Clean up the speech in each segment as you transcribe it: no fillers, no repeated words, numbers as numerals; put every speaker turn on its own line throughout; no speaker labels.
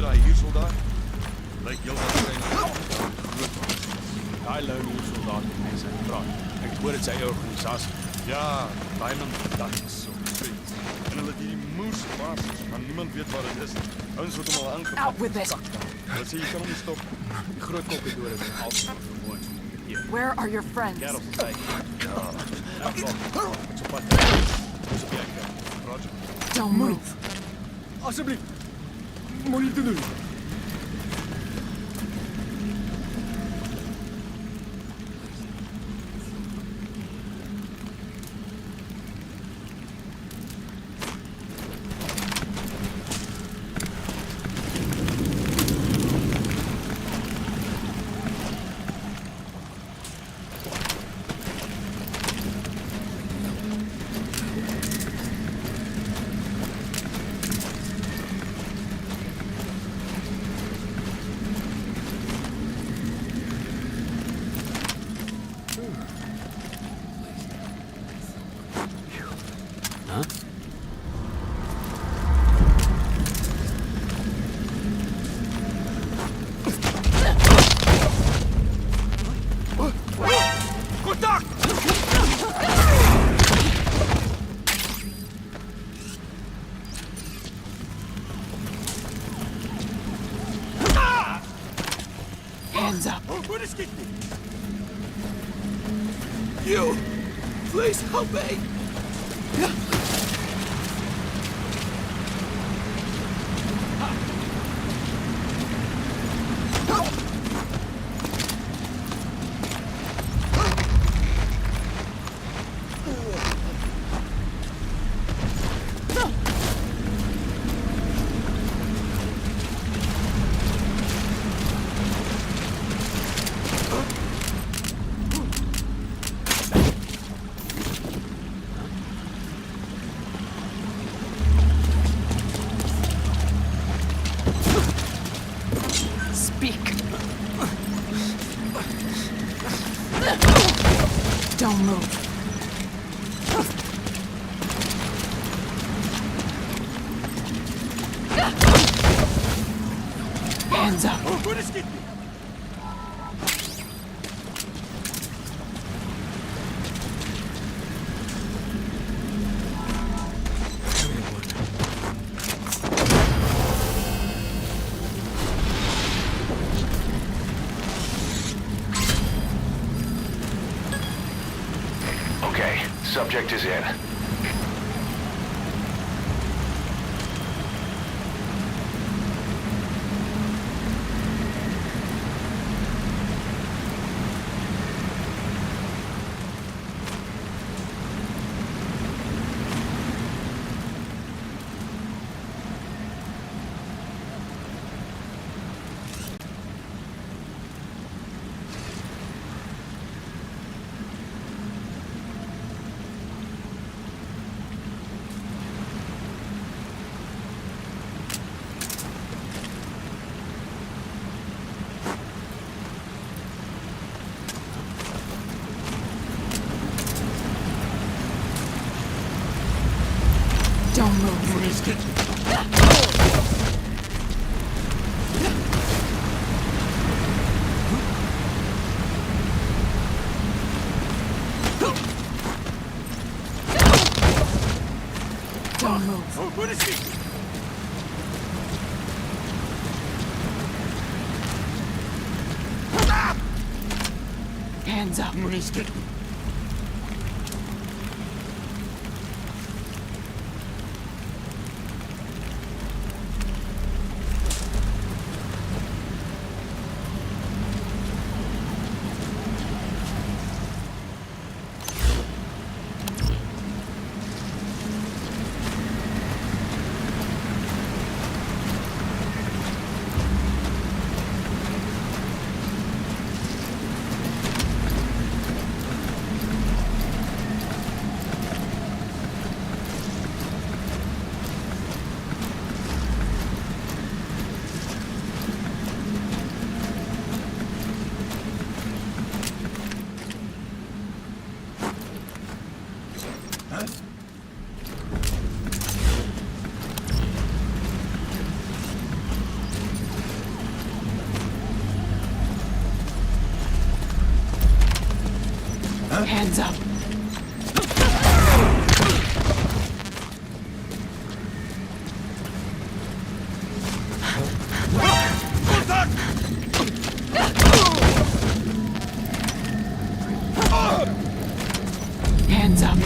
daai huursoldaat? Lyk heelwat kleiner as groot was.
Daai lone huursoldaat het mense gepraat. Ek hoor dit sy eie organisasie.
Ja, daai man dat is so vreemd. En hulle het hierdie moes basis, maar niemand weet wat dit is nie. Ouens word hom al aangepak.
Out with it!
Hulle sê jy kan hom nie stop.
Die groot kokkedoor is alsmaar vermoord.
Where are your friends?
Kerel se tyd. Nou, kom. Ons op pad. Ons op jy. Roger.
Don't move.
Asseblief. Moenie dit doen.
Hands up.
You! Please help me!
Speak. Don't move. Hands up.
Okay, subject is in.
Don't move. Don't move. Hands up. Hands up. Hands up.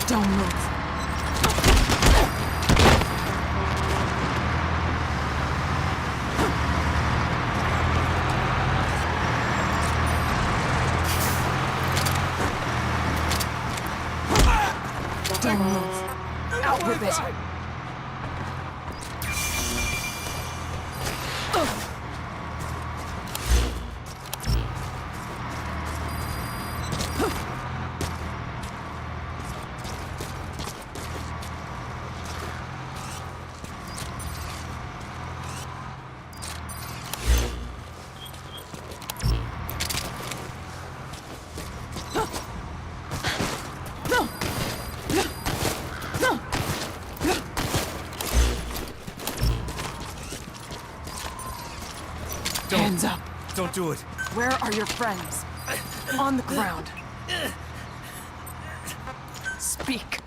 Don't move. Don't move. Out with it. Hands up.
Don't do it.
Where are your friends? On the ground. Speak.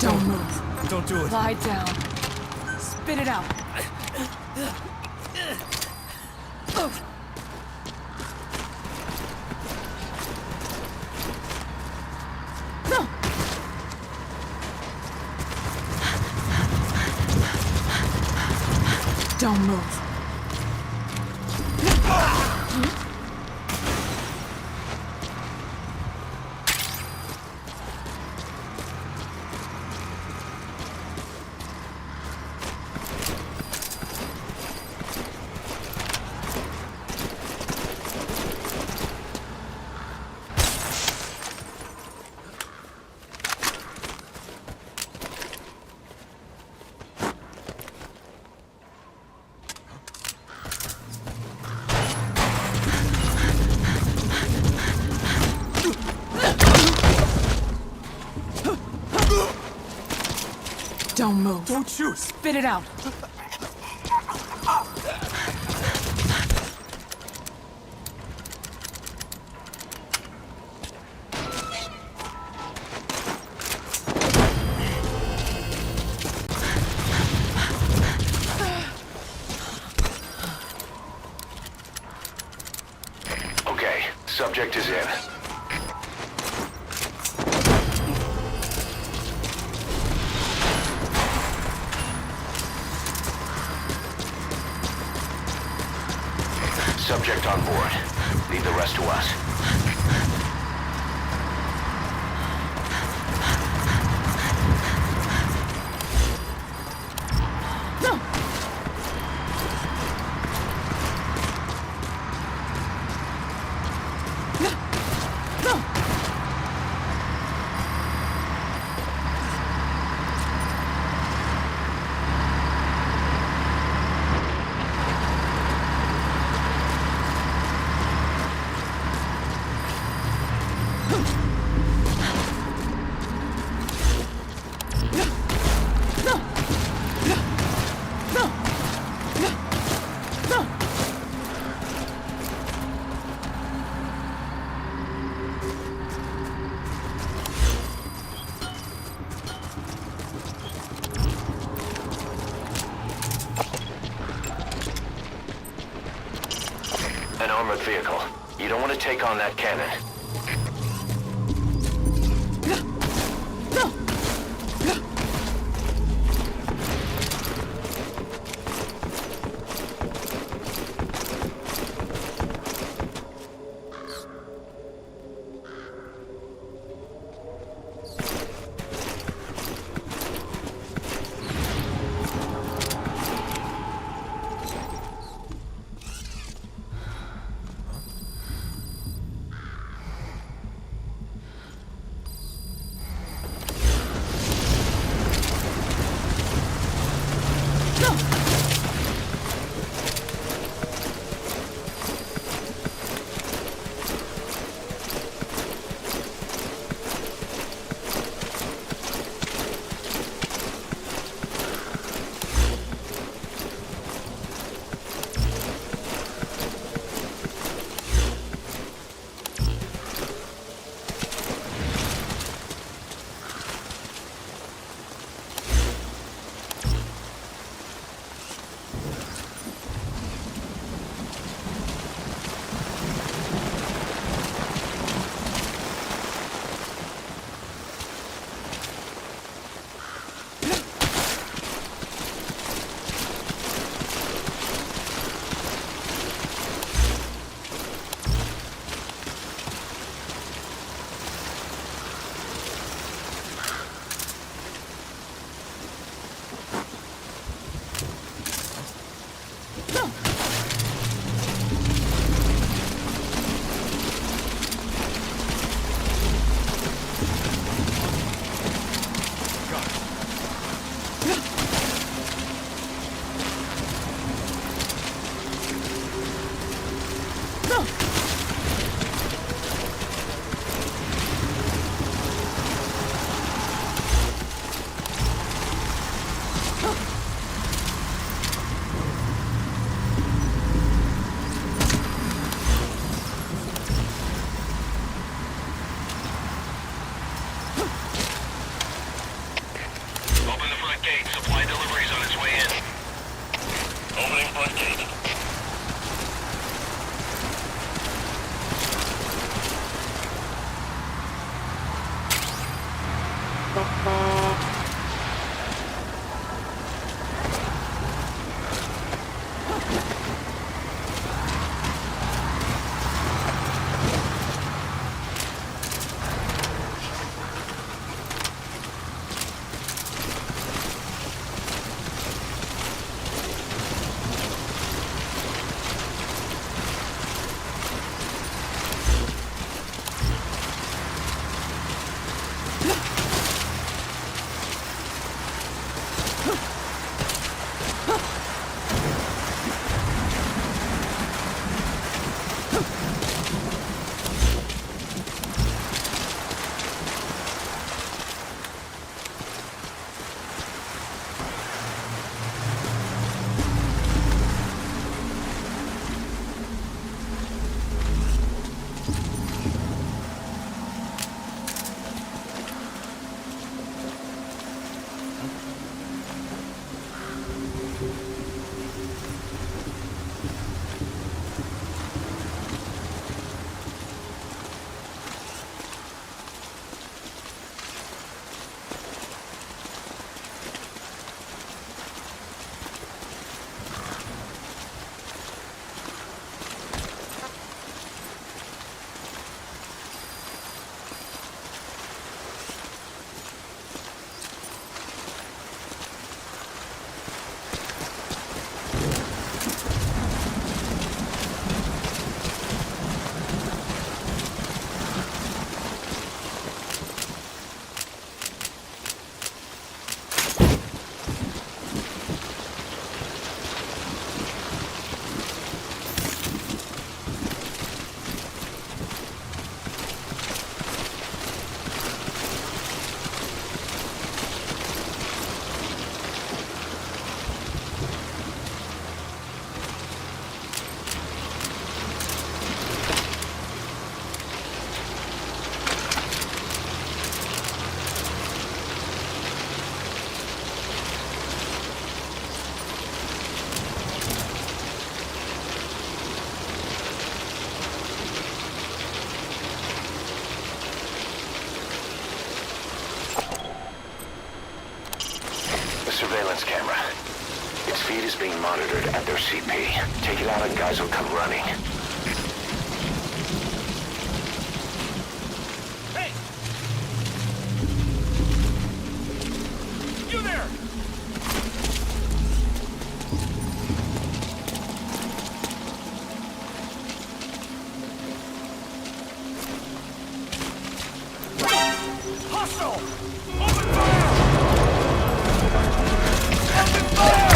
Don't move.
Don't do it.
Lie down. Spit it out. Don't move. Don't move.
Don't shoot.
Spit it out.
Okay, subject is in. Subject on board. Leave the rest to us. An armored vehicle. You don't want to take on that cannon. surveillance camera. Its feed is being monitored at their CP. Take it out and guys will come running.
Hey! You there! Hostile! Open fire! Open fire!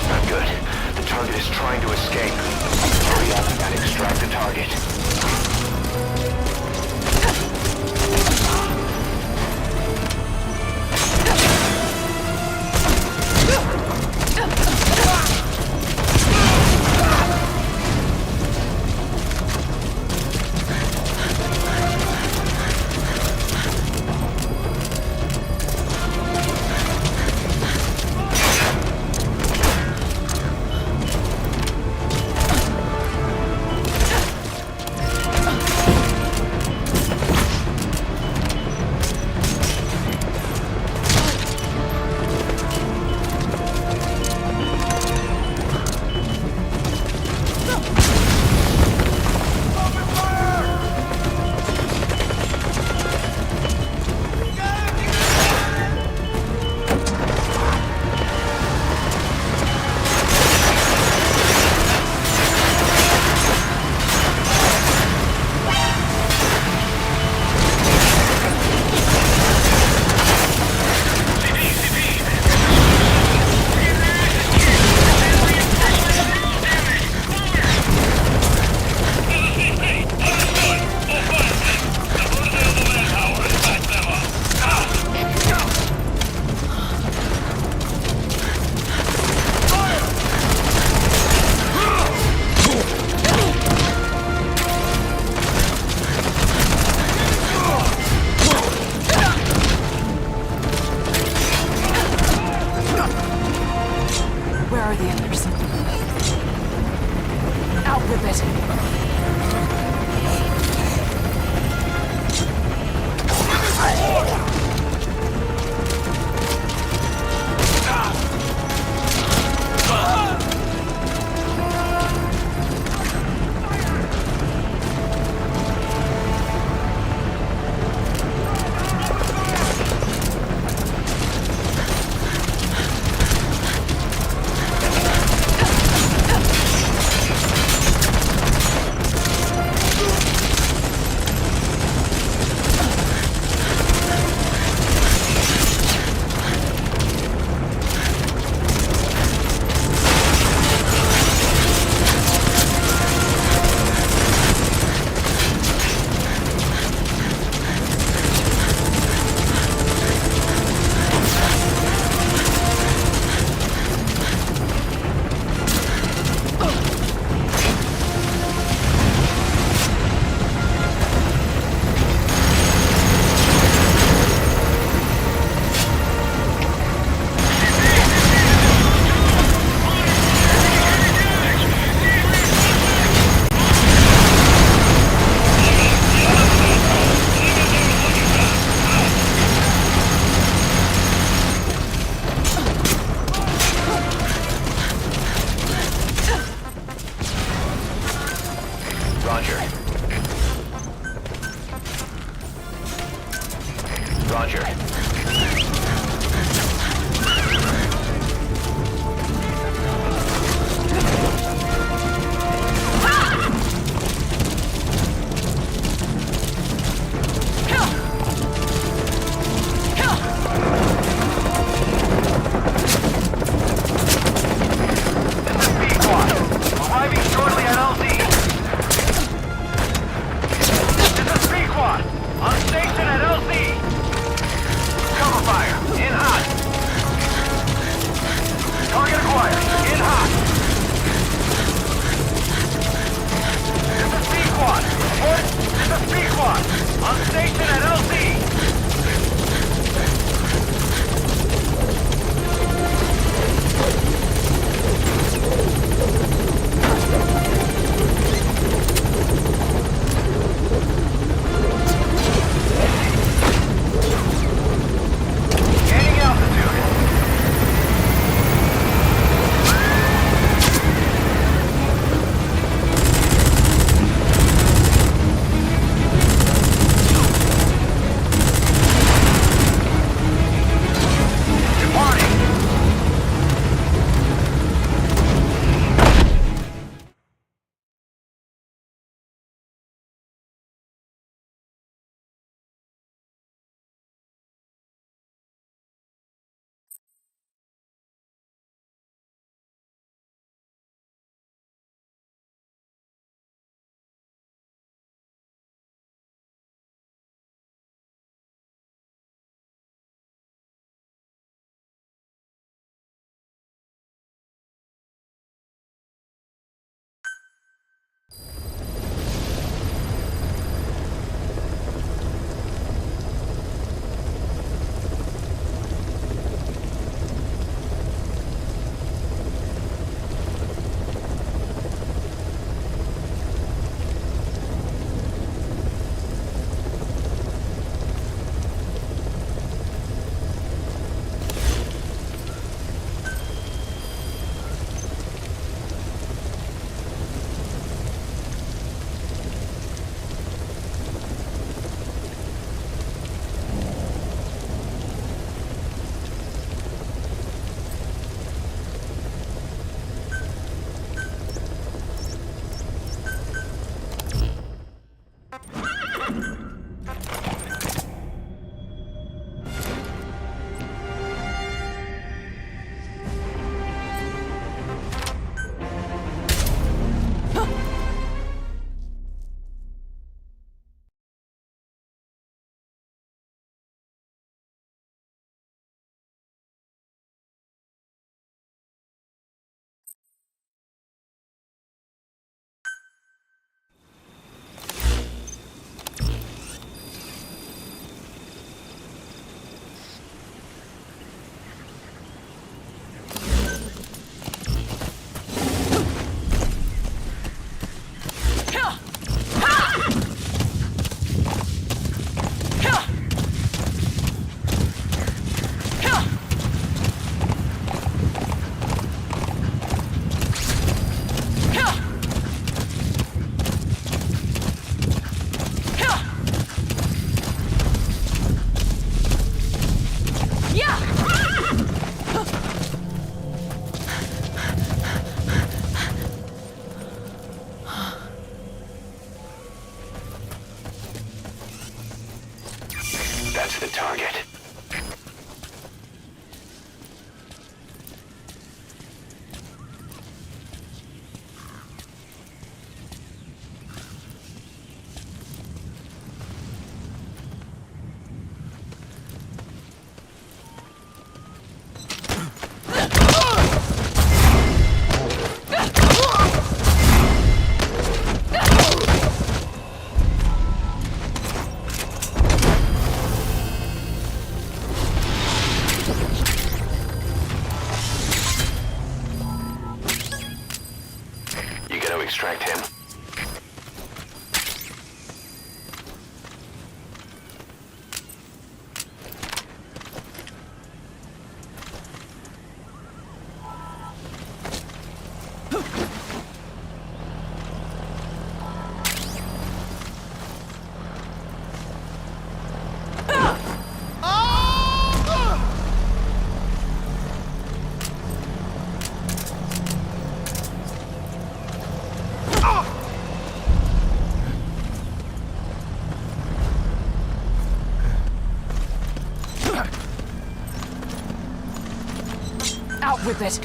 Not good. The target is trying to escape. Hurry up and extract the target.
Where are the others? Out with it!
to extract him?
Out with it.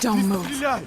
Don't move.
Стреляй!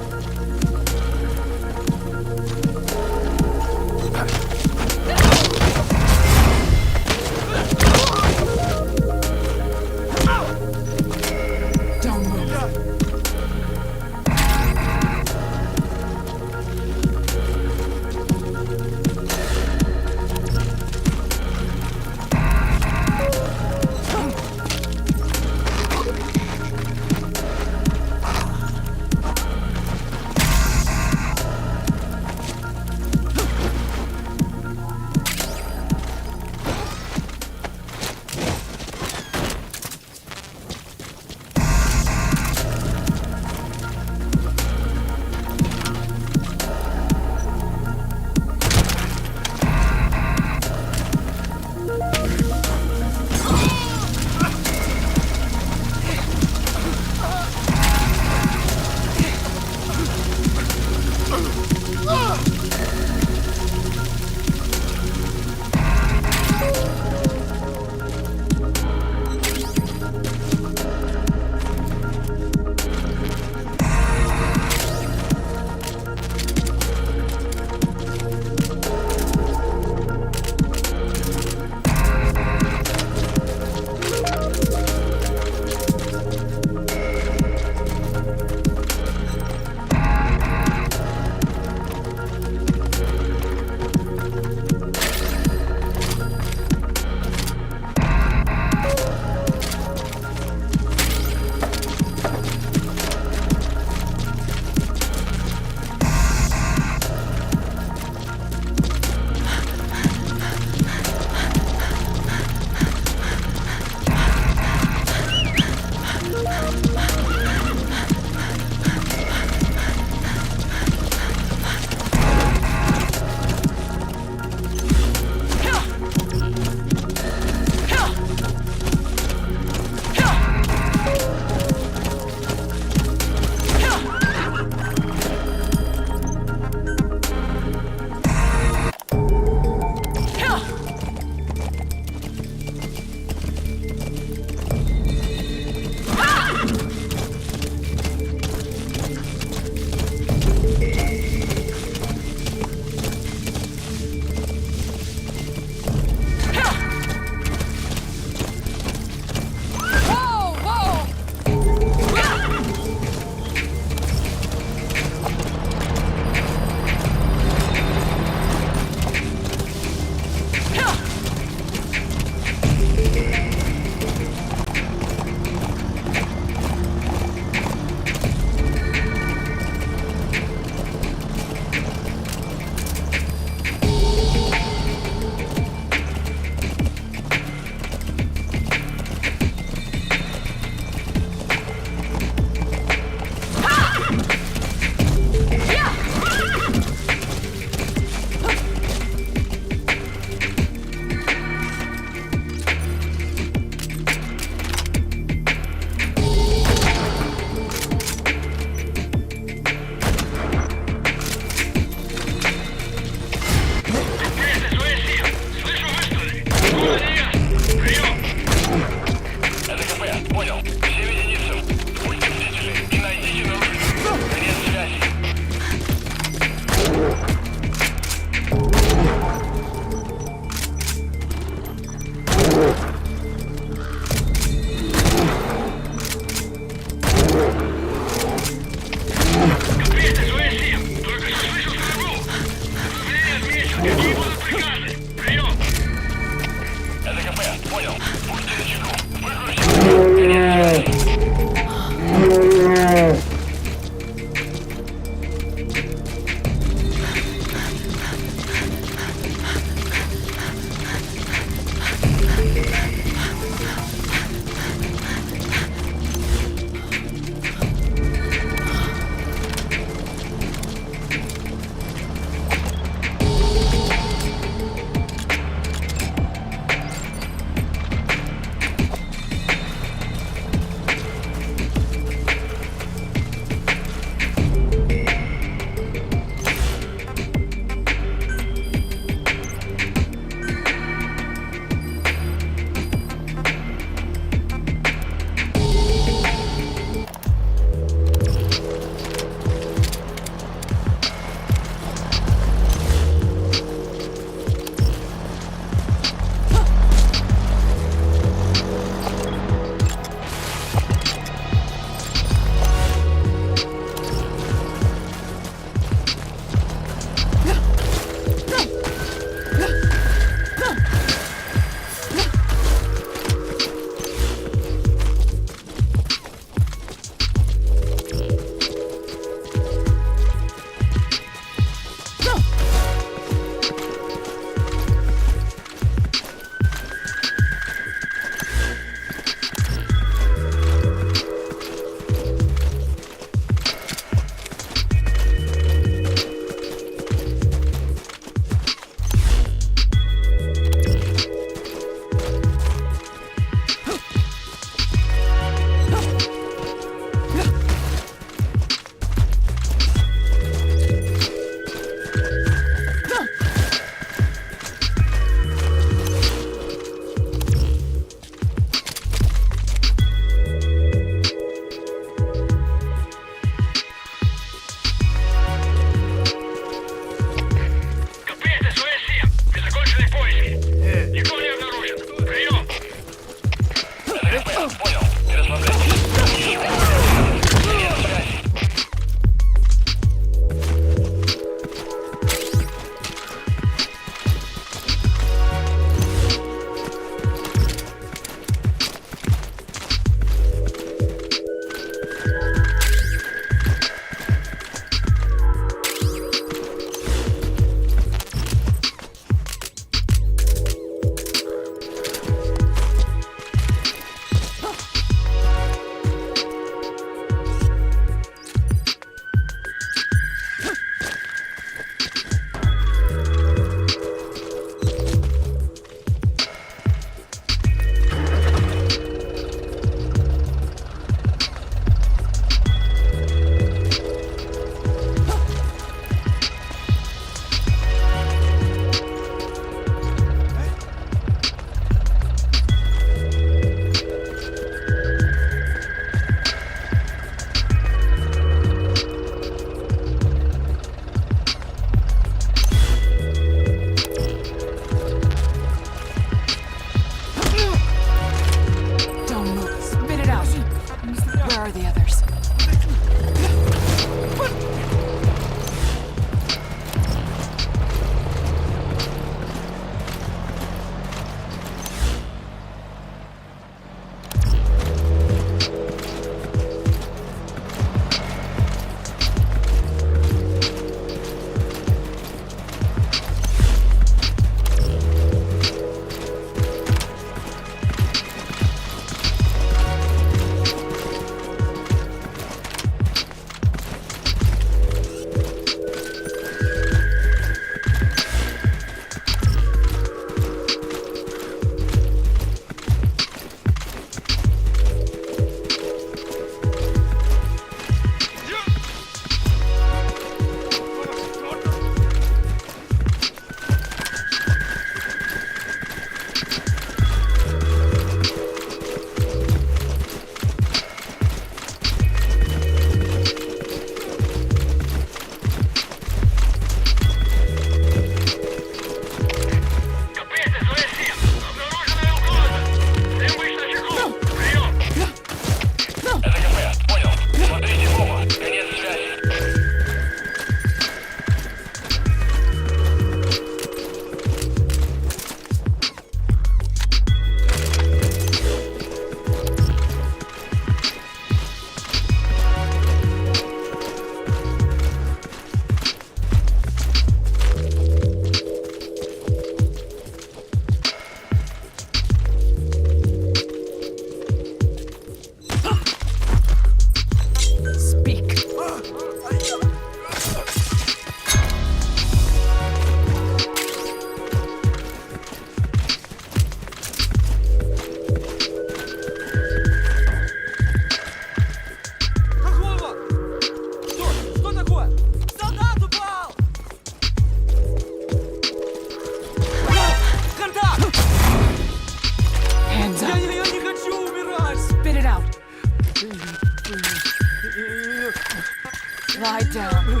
Lie down.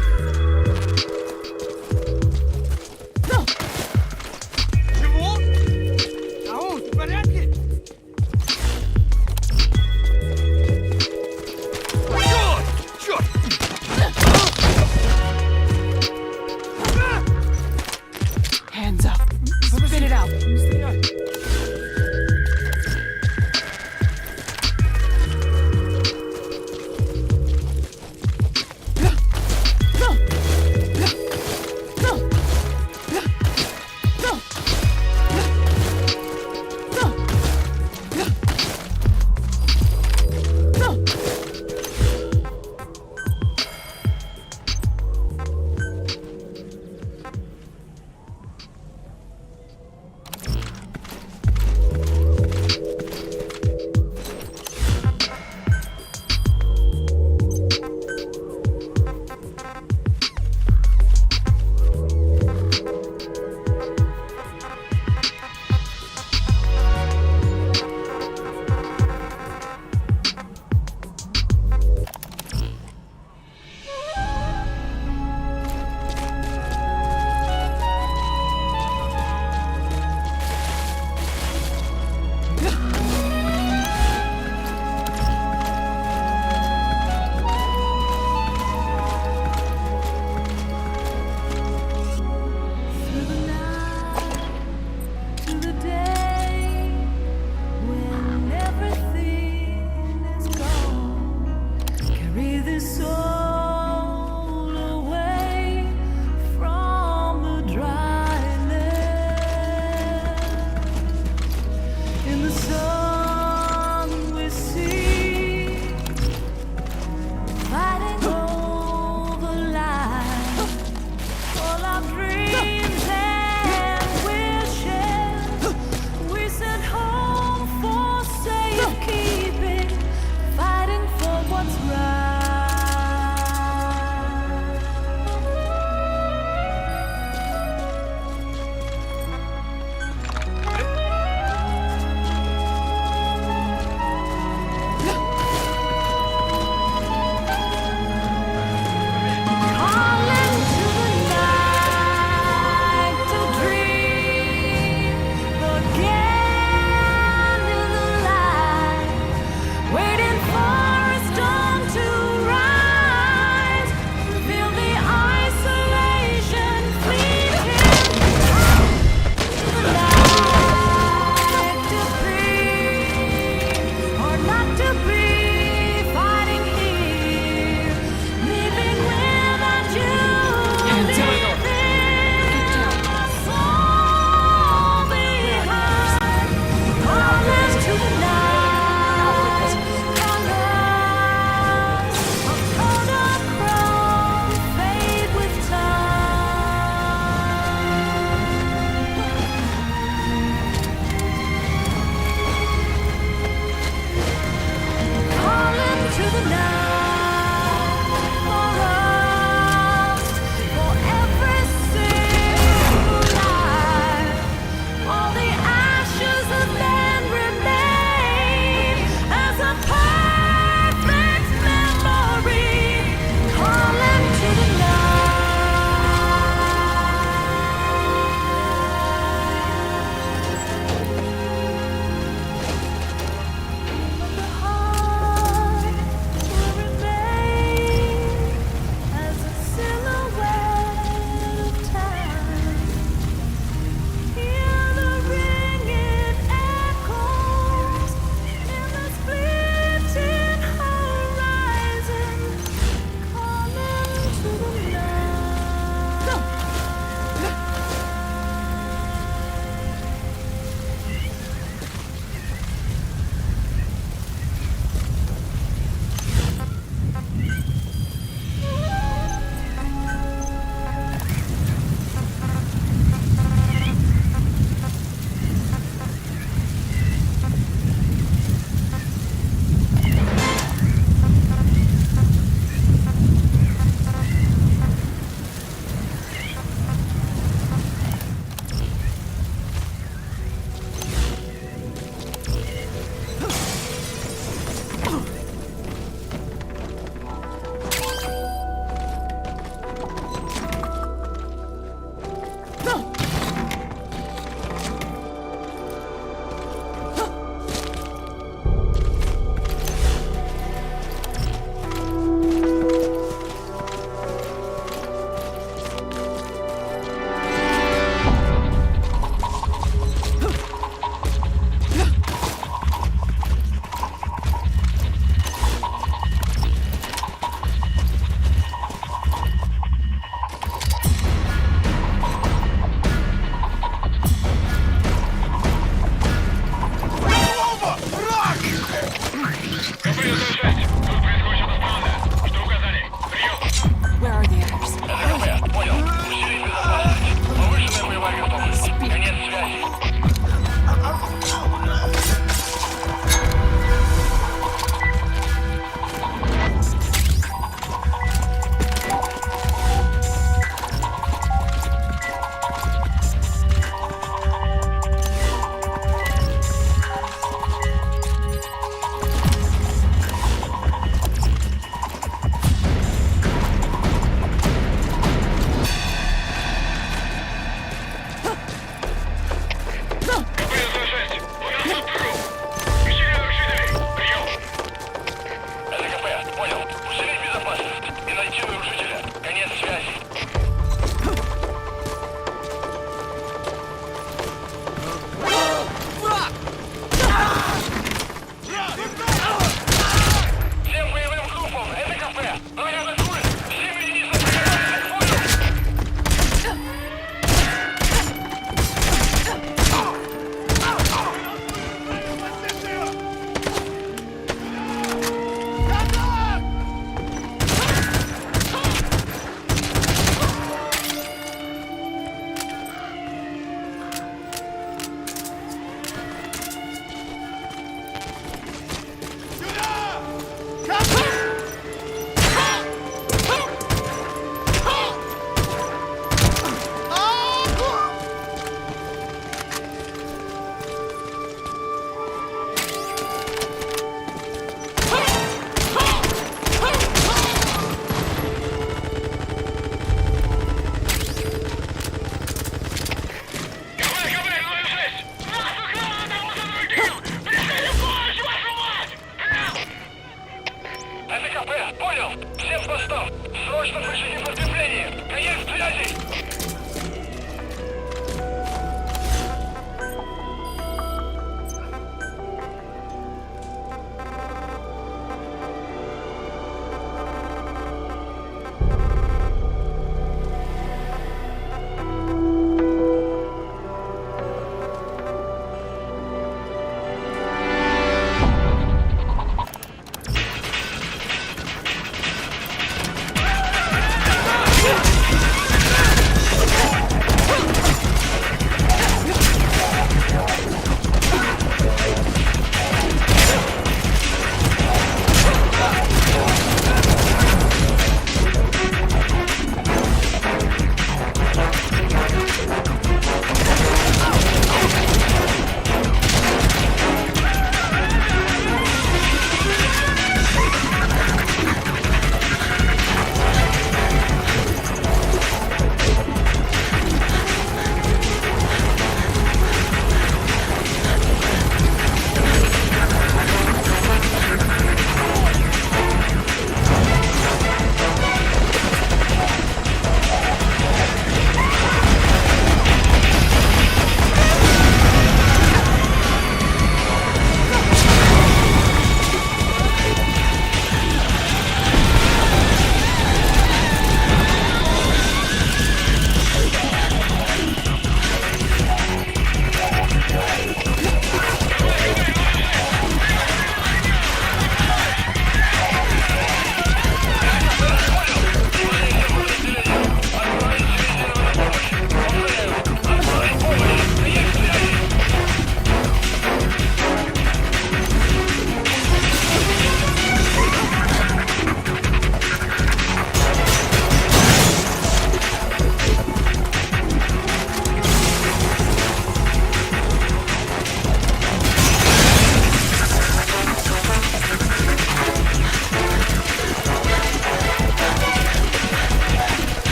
Чего? Ау, ты в порядке?
Черт!
Hands up. Spit it out.
Не стреляй.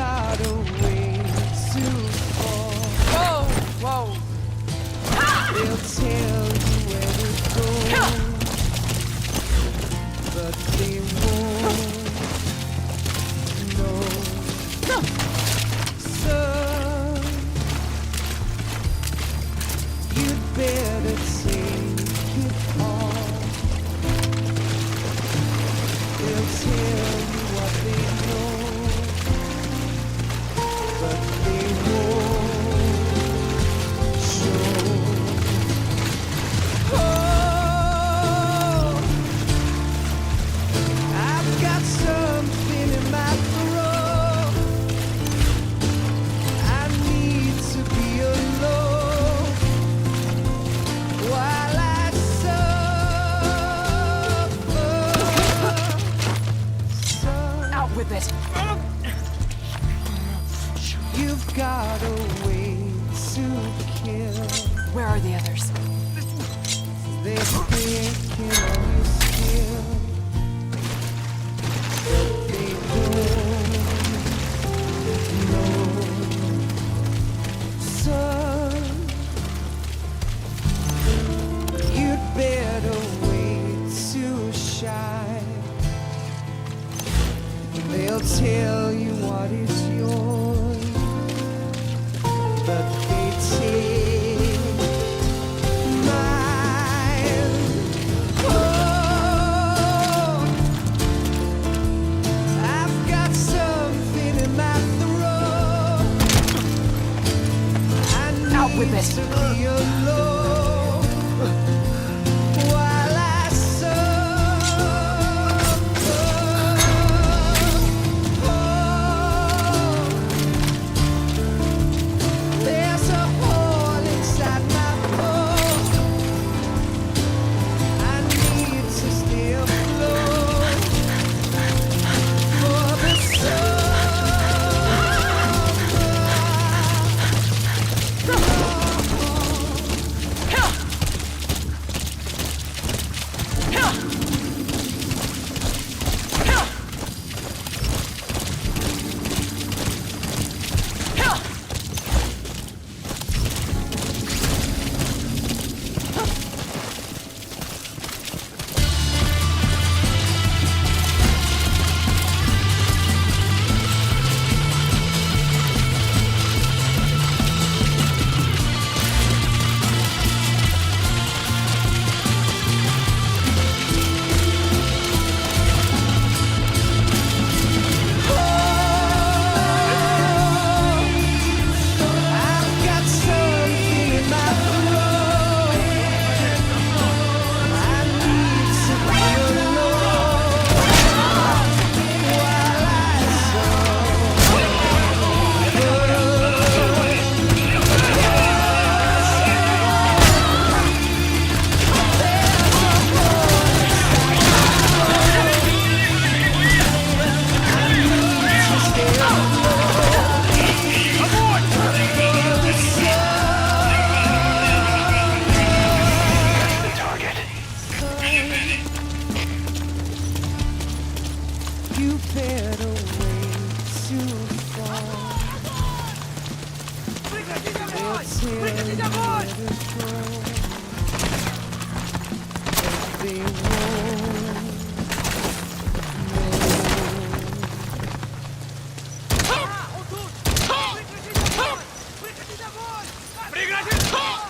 got a way to fall.
Whoa, whoa.
They'll tell you where to go, but they won't know. Son, you'd better take it off. They'll tell you what they know, but they won't show. Oh, I've got something in my throat. I need to be alone while I suffer.
Out with it.
You've got a way to kill.
Where are the others?
They're picking on your skill, but they won't know. Son, you'd better wait to shine. They'll tell you what is yours, but they take mine. Oh, I've got something in my throat. I need
Out with it.
to be alone while I suffer. Oh, there's a hole inside my throat. I need to stay afloat for the summer. I've got something in my throat. I need to be alone while I suffer.
The target.
You better wait to fall.
Прекратить
They'll
огонь!
tell
Прекратить
you
огонь!
where to go, but they won't know.
Он тут! Прекратить огонь! Прекратить огонь! Прекратить огонь!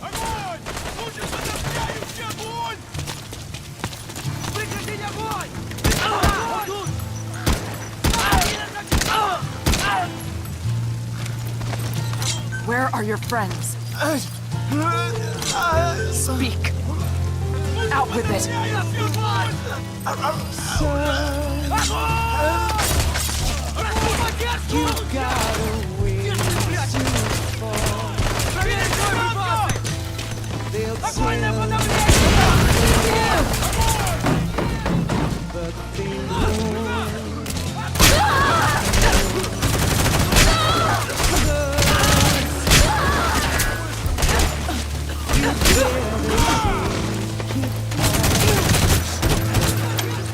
Огонь! Лучше подавляющий огонь! Прекратить огонь! Он тут!
Where are your friends? Speak. Out with it.
You got a way to fall. They'll tell you, but they won't. You better take it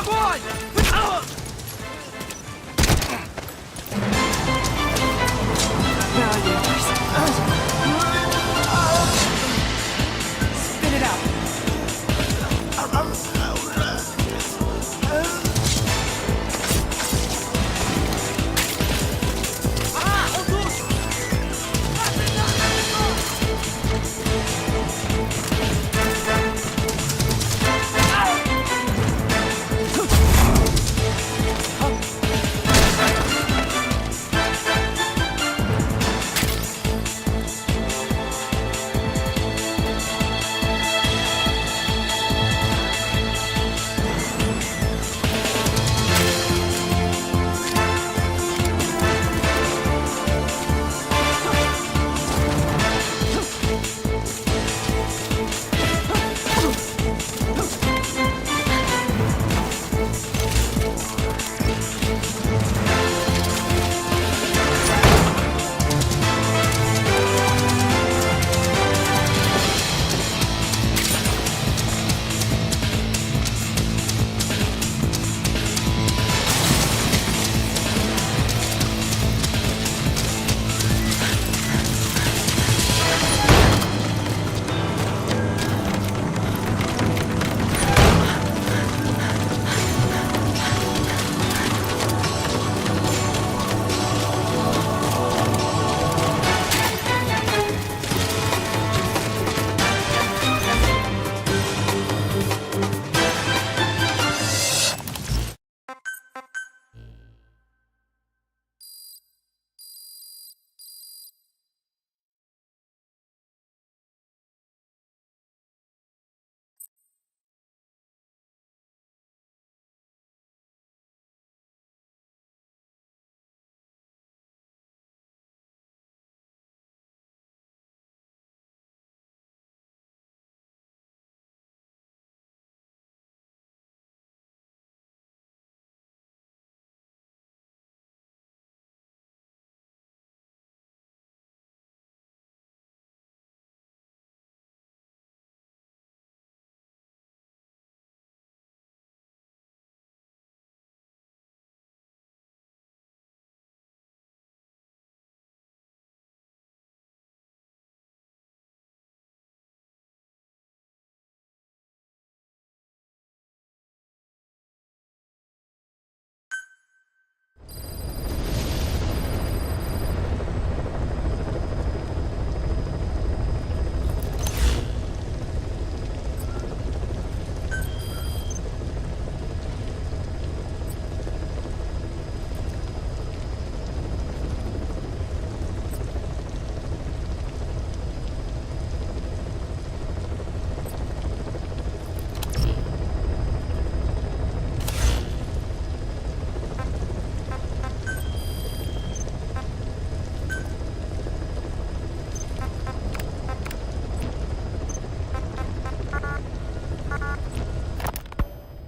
Огонь!
Valiant. Spit it out.
Ага, он тут!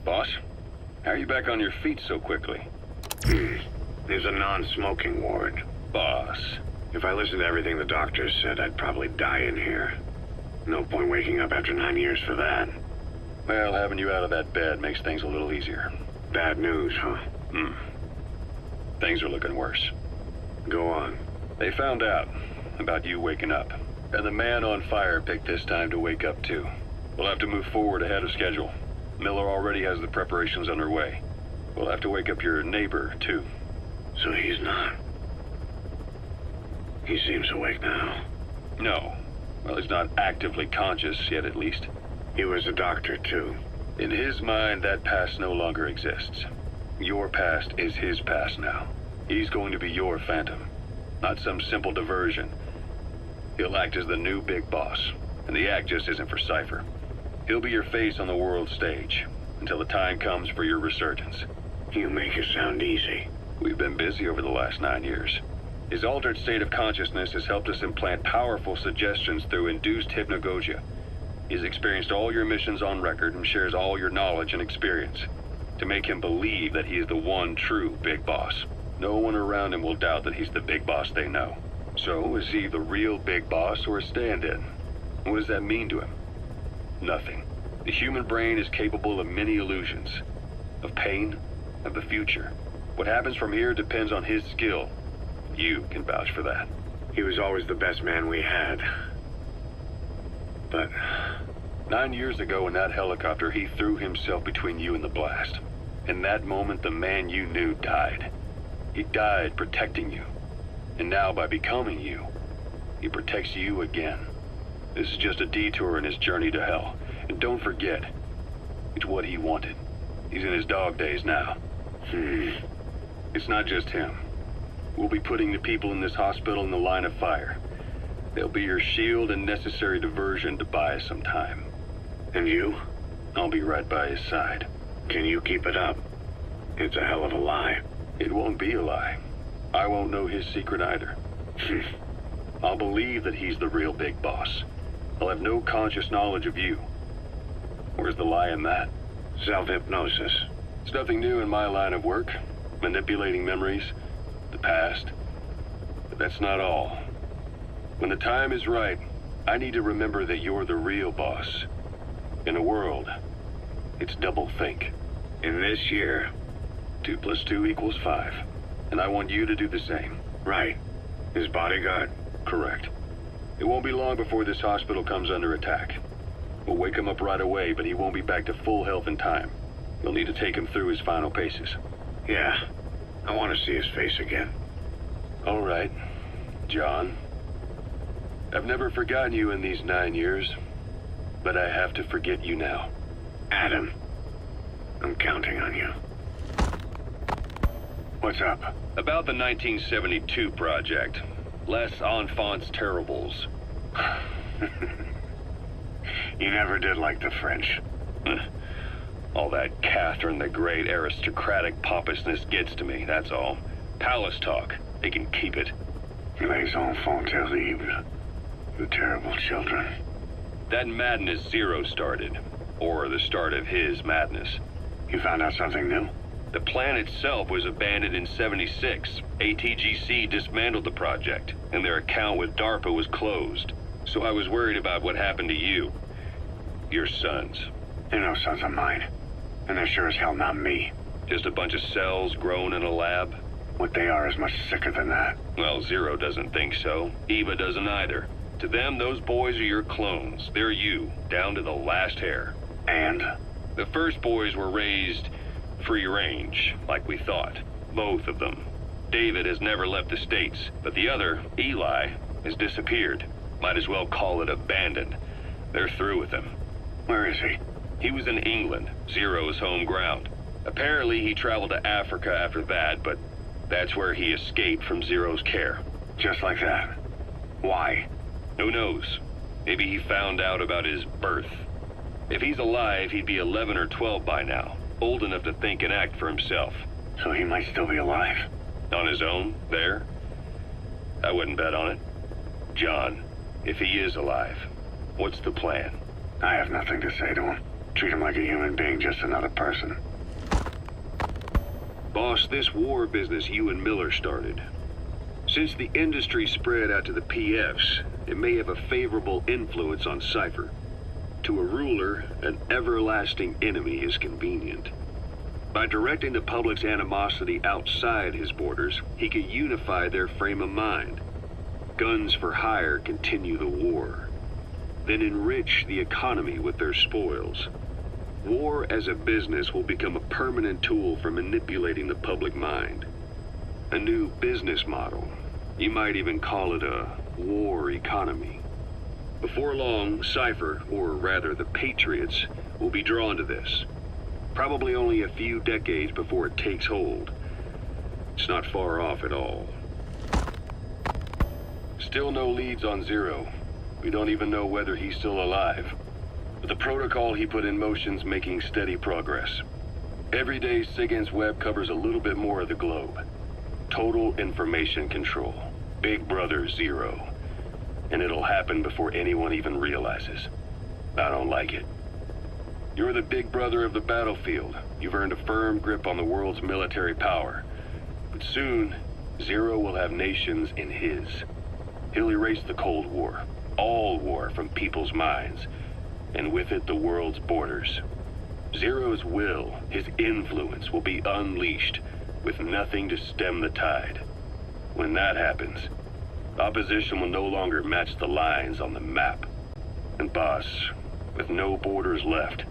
Boss, how are you back on your feet so quickly?
There's a non-smoking ward.
Boss.
If I listened to everything the doctors said, I'd probably die in here. No point waking up after 9 years for that.
Well, having you out of that bed makes things a little easier.
Bad news, huh?
Things are looking worse.
Go on.
They found out about you waking up, and the man on fire picked this time to wake up too. We'll have to move forward ahead of schedule. Miller already has the preparations underway. We'll have to wake up your neighbor too.
So he's not. He seems awake now.
No. Well, he's not actively conscious yet, at least.
He was a doctor, too.
In his mind, that past no longer exists. Your past is his past now. He's going to be your phantom, not some simple diversion. He'll act as the new big boss, and the act just isn't for Cypher. He'll be your face on the world stage, until the time comes for your resurgence.
You make it sound easy.
We've been busy over the last 9 years. His altered state of consciousness has helped us implant powerful suggestions through induced hypnagogia. He's experienced all your missions on record and shares all your knowledge and experience to make him believe that he is the one true big boss. No one around him will doubt that he's the big boss they know. So, is he the real big boss or a stand-in? What does that mean to him? Nothing. The human brain is capable of many illusions. of pain, of the future. What happens from here depends on his skill. You can vouch for that.
He was always the best man we had. But
9 years ago in that helicopter, he threw himself between you and the blast. In that moment, the man you knew died. He died protecting you. And now, by becoming you, he protects you again. This is just a detour in his journey to hell. And don't forget, it's what he wanted. He's in his dog days now. It's not just him. We'll be putting the people in this hospital in the line of fire. They'll be your shield and necessary diversion to buy us some time.
And you?
I'll be right by his side.
Can you keep it up? It's a hell of a lie.
It won't be a lie. I won't know his secret either. I'll believe that he's the real big boss. I'll have no conscious knowledge of you. Where's the lie in that?
Self-hypnosis.
It's nothing new in my line of work. Manipulating memories, the past. But that's not all. When the time is right, I need to remember that you're the real boss. In a world, it's double think.
In this year.
2 + 2 = 5. And I want you to do the same.
Right. His bodyguard.
Correct. It won't be long before this hospital comes under attack. We'll wake him up right away, but he won't be back to full health in time. You'll need to take him through his final paces.
Yeah. I want to see his face again.
All right, John. I've never forgotten you in these 9 years, but I have to forget you now.
Adam. I'm counting on you. What's up?
About the 1972 project. Les Enfants Terribles.
You never did like the French.
All that Catherine the Great aristocratic pompousness gets to me, that's all. Palace talk. They can keep it.
Les enfants terribles. The terrible children.
That madness Zero started. Or the start of his madness.
You found out something new?
The plan itself was abandoned in '76. ATGC dismantled the project, and their account with DARPA was closed. So I was worried about what happened to you. Your sons.
They're no sons of mine. And they're sure as hell not me.
Just a bunch of cells grown in a lab?
What they are is much sicker than that.
Well, Zero doesn't think so. Eva doesn't either. To them, those boys are your clones. They're you, down to the last hair.
And?
The first boys were raised free range, like we thought. Both of them. David has never left the States, but the other, Eli, has disappeared. Might as well call it abandoned. They're through with him.
Where is he?
He was in England, Zero's home ground. Apparently he traveled to Africa after that, but that's where he escaped from Zero's care.
Just like that. Why?
Who knows? Maybe he found out about his birth. If he's alive, he'd be 11 or 12 by now. Old enough to think and act for himself.
So he might still be alive.
On his own, there? I wouldn't bet on it. John, if he is alive, what's the plan?
I have nothing to say to him. Treat him like a human being, just another person.
Boss, this war business you and Miller started. Since the industry spread out to the PFs, it may have a favorable influence on Cypher. To a ruler, an everlasting enemy is convenient. By directing the public's animosity outside his borders, he could unify their frame of mind. Guns for hire continue the war. Then enrich the economy with their spoils. War as a business will become a permanent tool for manipulating the public mind. A new business model. You might even call it a war economy. Before long, Cypher, or rather the Patriots, will be drawn to this. Probably only a few decades before it takes hold. It's not far off at all. Still no leads on Zero. We don't even know whether he's still alive. But the protocol he put in motion's making steady progress. Every day, SIGINT's web covers a little bit more of the globe. Total information control. Big Brother Zero. And it'll happen before anyone even realizes. I don't like it. You're the big brother of the battlefield. You've earned a firm grip on the world's military power. But soon, Zero will have nations in his. He'll erase the Cold War. All war from people's minds. And with it, the world's borders. Zero's will, his influence, will be unleashed, with nothing to stem the tide. When that happens, opposition will no longer match the lines on the map. And boss, with no borders left,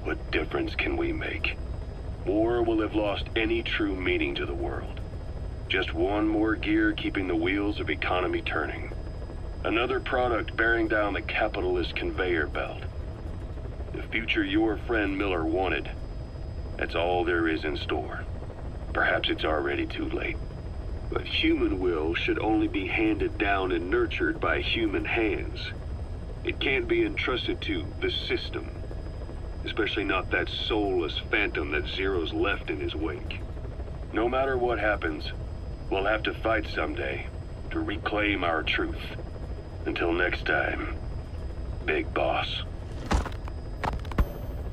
what difference can we make? War will have lost any true meaning to the world. Just one more gear keeping the wheels of economy turning. Another product bearing down the capitalist conveyor belt. The future your friend Miller wanted. That's all there is in store. Perhaps it's already too late. But human will should only be handed down and nurtured by human hands. It can't be entrusted to the system. Especially not that soulless phantom that Zero's left in his wake. No matter what happens, we'll have to fight someday to reclaim our truth. Until next time, Big Boss.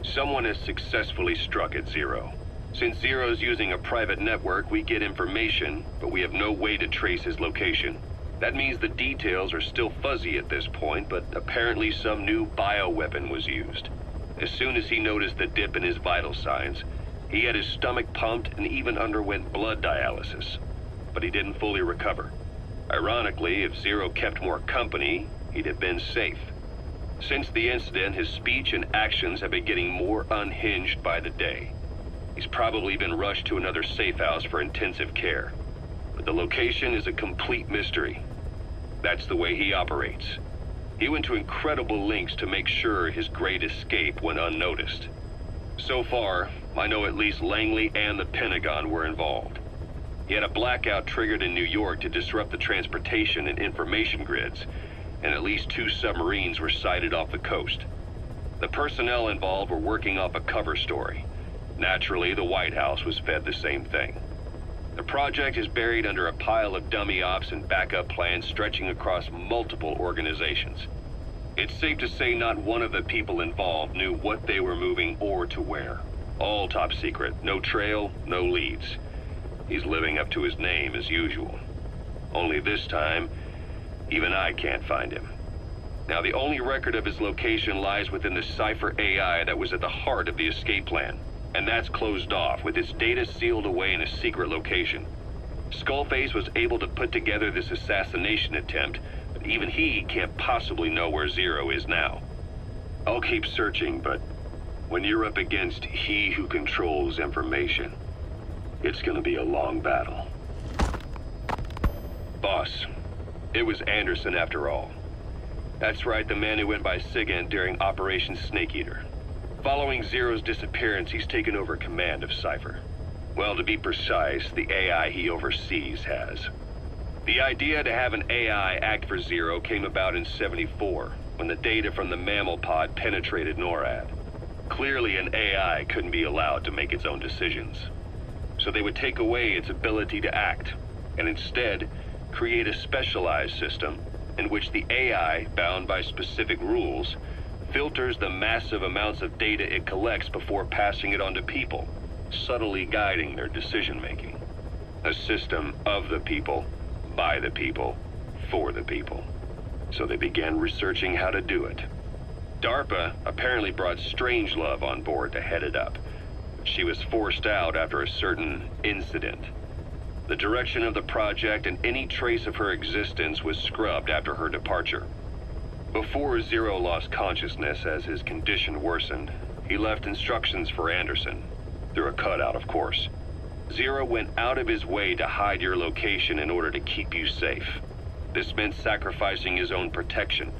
Someone has successfully struck at Zero. Since Zero's using a private network, we get information, but we have no way to trace his location. That means the details are still fuzzy at this point, but apparently some new bioweapon was used. As soon as he noticed the dip in his vital signs, he had his stomach pumped and even underwent blood dialysis. But he didn't fully recover. Ironically, if Zero kept more company, he'd have been safe. Since the incident, his speech and actions have been getting more unhinged by the day. He's probably been rushed to another safe house for intensive care. But the location is a complete mystery. That's the way he operates. He went to incredible lengths to make sure his great escape went unnoticed. So far, I know at least Langley and the Pentagon were involved. He had a blackout triggered in New York to disrupt the transportation and information grids, and at least 2 submarines were sighted off the coast. The personnel involved were working off a cover story. Naturally, the White House was fed the same thing. The project is buried under a pile of dummy ops and backup plans stretching across multiple organizations. It's safe to say not one of the people involved knew what they were moving or to where. All top secret, no trail, no leads. He's living up to his name as usual. Only this time, even I can't find him. Now, the only record of his location lies within the Cypher AI that was at the heart of the escape plan. And that's closed off, with its data sealed away in a secret location. Skullface was able to put together this assassination attempt, but even he can't possibly know where Zero is now. I'll keep searching, but when you're up against he who controls information, it's gonna be a long battle. Boss, it was Anderson after all. That's right, the man who went by SIGINT during Operation Snake Eater. Following Zero's disappearance, he's taken over command of Cypher. Well, to be precise, the AI he oversees has. The idea to have an AI act for Zero came about in '74, when the data from the mammal pod penetrated NORAD. Clearly, an AI couldn't be allowed to make its own decisions. So they would take away its ability to act, and instead, create a specialized system in which the AI, bound by specific rules, filters the massive amounts of data it collects before passing it on to people, subtly guiding their decision-making. A system of the people, by the people, for the people. So they began researching how to do it. DARPA apparently brought Strangelove on board to head it up. She was forced out after a certain incident. The direction of the project and any trace of her existence was scrubbed after her departure. Before Zero lost consciousness as his condition worsened, he left instructions for Anderson. Through a cutout, of course. Zero went out of his way to hide your location in order to keep you safe. This meant sacrificing his own protection.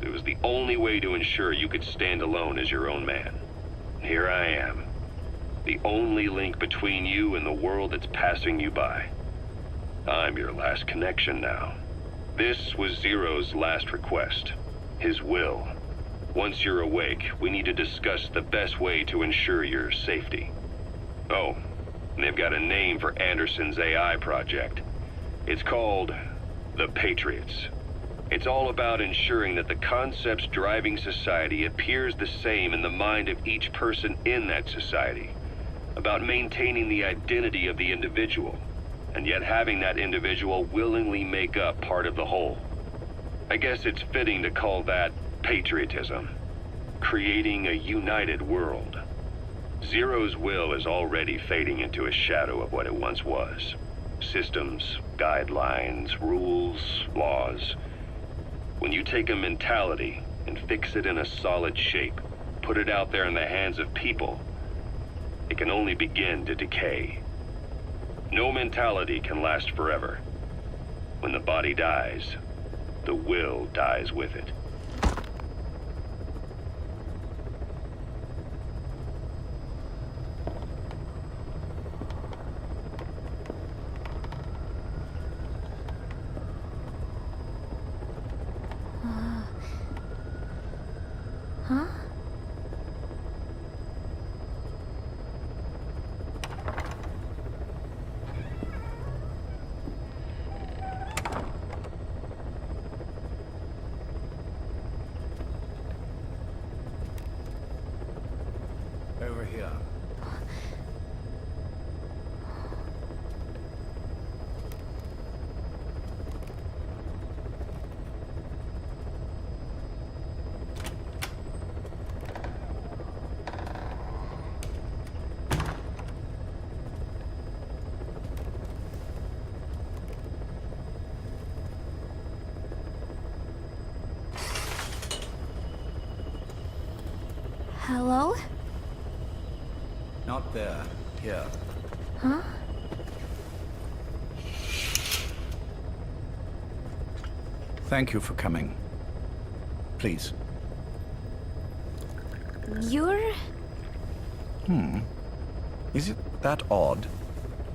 It was the only way to ensure you could stand alone as your own man. Here I am. The only link between you and the world that's passing you by. I'm your last connection now. This was Zero's last request. His will. Once you're awake, we need to discuss the best way to ensure your safety. Oh, and they've got a name for Anderson's AI project. It's called the Patriots. It's all about ensuring that the concepts driving society appears the same in the mind of each person in that society. About maintaining the identity of the individual, and yet having that individual willingly make up part of the whole. I guess it's fitting to call that patriotism. Creating a united world. Zero's will is already fading into a shadow of what it once was. Systems, guidelines, rules, laws. When you take a mentality and fix it in a solid shape, put it out there in the hands of people, it can only begin to decay. No mentality can last forever. When the body dies, the will dies with it.
Huh?
Over here.
Hello?
Not there. Here.
Huh?
Thank you for coming. Please.
You're...
Is it that odd?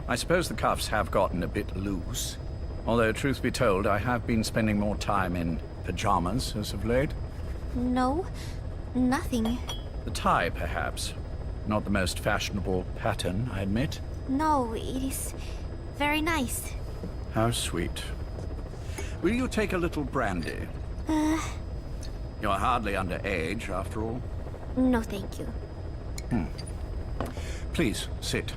I suppose the cuffs have gotten a bit loose. Although, truth be told, I have been spending more time in pajamas as of late.
No, nothing.
The tie, perhaps. Not the most fashionable pattern, I admit.
No, it is very nice.
How sweet. Will you take a little brandy? You're hardly underage, after all.
No, thank you.
Please, sit.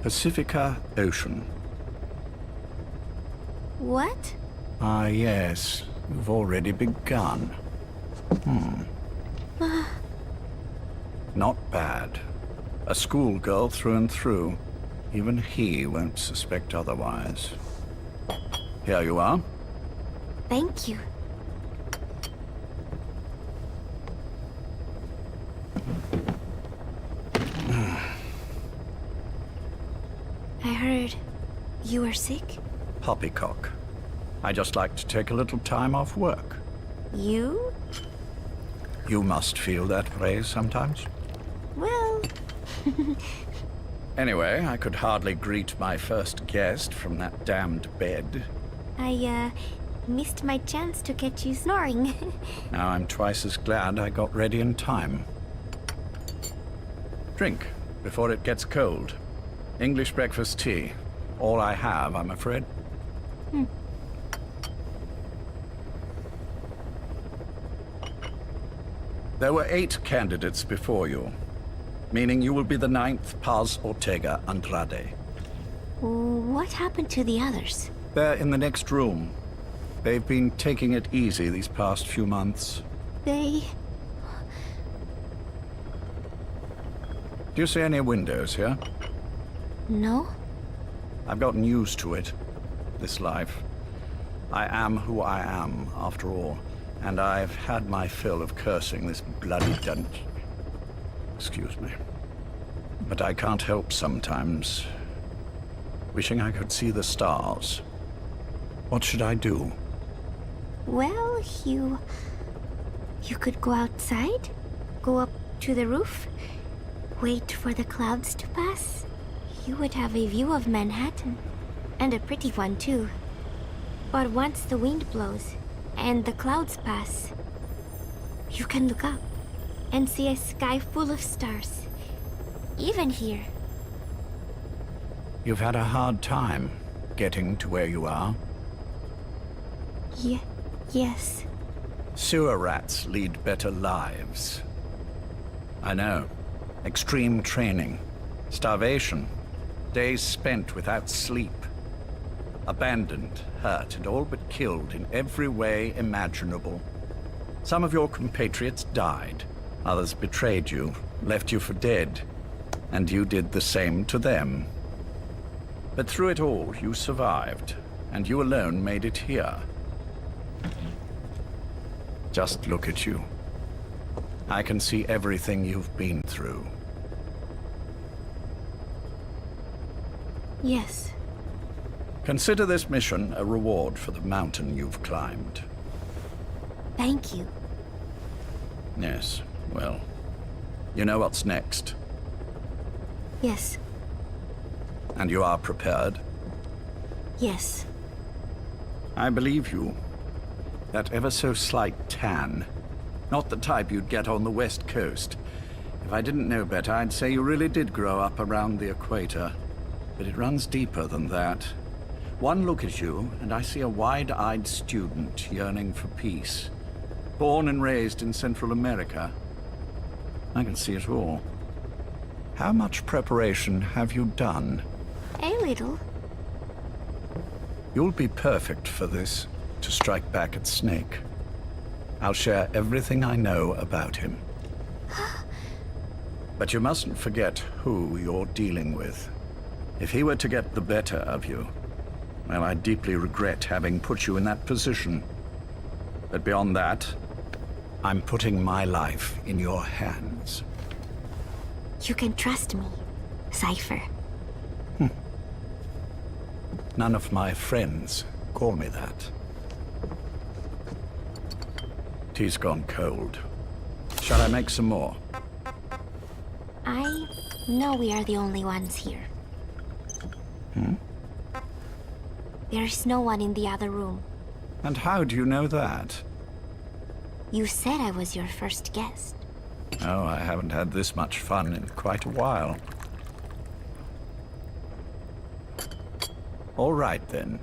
Pacifica Ocean.
What?
Ah, yes. You've already begun. Not bad. A schoolgirl through and through. Even he won't suspect otherwise. Here you are.
Thank you. I heard you were sick.
Poppycock. I just like to take a little time off work.
You?
You must feel that way sometimes.
Well,
Anyway, I could hardly greet my first guest from that damned bed.
I missed my chance to catch you snoring.
Now I'm twice as glad I got ready in time. Drink, before it gets cold. English breakfast tea. All I have, I'm afraid. There were 8 candidates before you, meaning you will be the 9th Paz Ortega Andrade.
What happened to the others?
They're in the next room. They've been taking it easy these past few months.
They...
Do you see any windows here?
No?
I've gotten used to it, this life. I am who I am, after all, and I've had my fill of cursing this bloody dunce. Excuse me. But I can't help sometimes wishing I could see the stars. What should I do?
Well, you could go outside, go up to the roof, wait for the clouds to pass. You would have a view of Manhattan, and a pretty one too. But once the wind blows and the clouds pass, you can look up and see a sky full of stars, even here.
You've had a hard time getting to where you are.
Yes.
Sewer rats lead better lives. I know. Extreme training, starvation, days spent without sleep. Abandoned, hurt, and all but killed in every way imaginable. Some of your compatriots died. Others betrayed you, left you for dead. And you did the same to them. But through it all, you survived. And you alone made it here. Just look at you. I can see everything you've been through.
Yes.
Consider this mission a reward for the mountain you've climbed.
Thank you.
Yes, well, you know what's next.
Yes.
And you are prepared?
Yes.
I believe you. That ever so slight tan. Not the type you'd get on the West Coast. If I didn't know better, I'd say you really did grow up around the equator. But it runs deeper than that. One look at you, and I see a wide-eyed student yearning for peace. Born and raised in Central America. I can see it all. How much preparation have you done?
A little.
You'll be perfect for this, to strike back at Snake. I'll share everything I know about him. But you mustn't forget who you're dealing with. If he were to get the better of you, well, I deeply regret having put you in that position. But beyond that, I'm putting my life in your hands.
You can trust me, Cypher.
None of my friends call me that. Tea's gone cold. Shall I make some more?
I know we are the only ones here. There's no one in the other room.
And how do you know that?
You said I was your first guest.
Oh, I haven't had this much fun in quite a while. All right, then.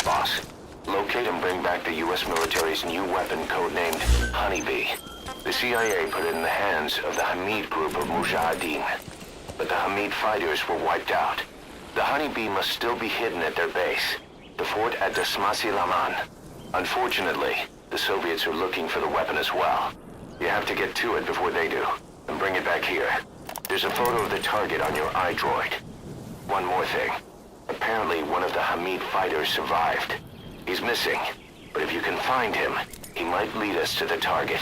Boss, locate and bring back the U.S. military's new weapon codenamed Honeybee. The CIA put it in the hands of the Hamid group of Mujahideen, but the Hamid fighters were wiped out. The Honeybee must still be hidden at their base, the fort at Dasmasi Laman. Unfortunately, the Soviets are looking for the weapon as well. You have to get to it before they do, and bring it back here. There's a photo of the target on your iDroid. One more thing. Apparently, one of the Hamid fighters survived. He's missing, but if you can find him, he might lead us to the target.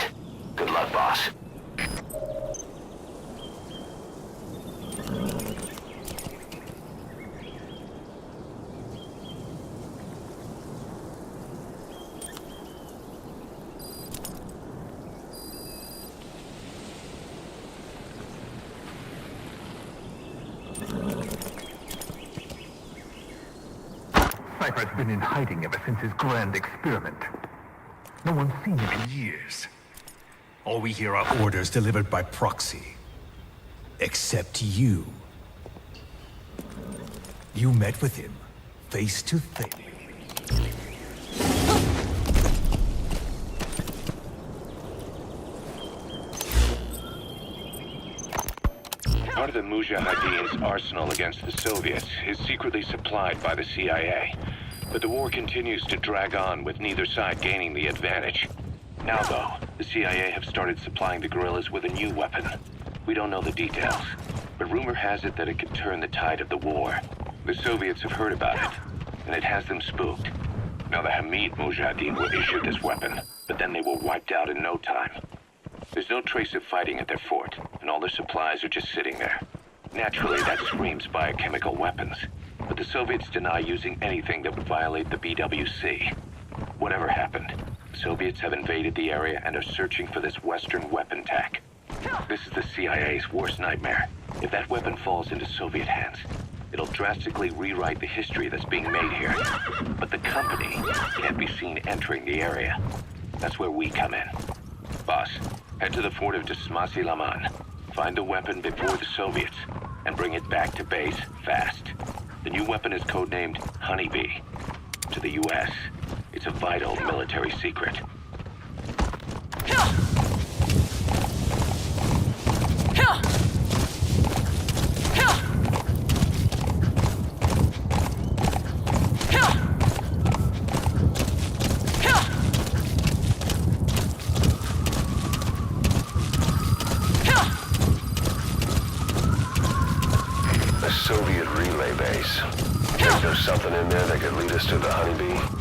Good luck, boss.
Cypher's been in hiding ever since his grand experiment. No one's seen him in years.
All we hear are orders delivered by proxy. Except you. You met with him, face to face.
Part of the Mujahideen's arsenal against the Soviets is secretly supplied by the CIA. But the war continues to drag on with neither side gaining the advantage. Now though, the CIA have started supplying the guerrillas with a new weapon. We don't know the details, but rumor has it that it could turn the tide of the war. The Soviets have heard about it, and it has them spooked. Now the Hamid Mujahideen were issued this weapon, but then they were wiped out in no time. There's no trace of fighting at their fort, and all their supplies are just sitting there. Naturally, that screams biochemical weapons, but the Soviets deny using anything that would violate the BWC. Whatever happened, the Soviets have invaded the area and are searching for this Western weapon tech. This is the CIA's worst nightmare. If that weapon falls into Soviet hands, it'll drastically rewrite the history that's being made here. But the company can't be seen entering the area. That's where we come in. Boss, head to the fort of Desmasi Laman. Find the weapon before the Soviets, and bring it back to base fast. The new weapon is codenamed Honeybee. To the U.S., it's a vital military secret. Soviet relay base. Think there's something in there that could lead us to the Honeybee?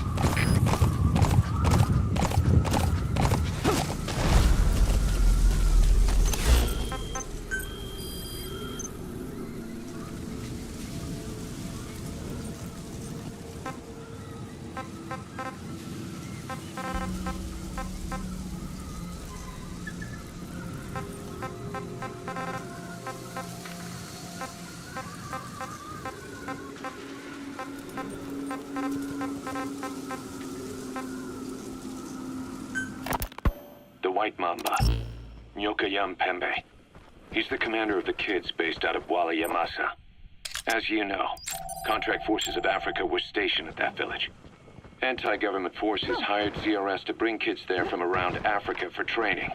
White Mamba, Nyokayam Pembe. He's the commander of the kids based out of Wala Yamasa. As you know, contract forces of Africa were stationed at that village. Anti-government forces hired CRS to bring kids there from around Africa for training.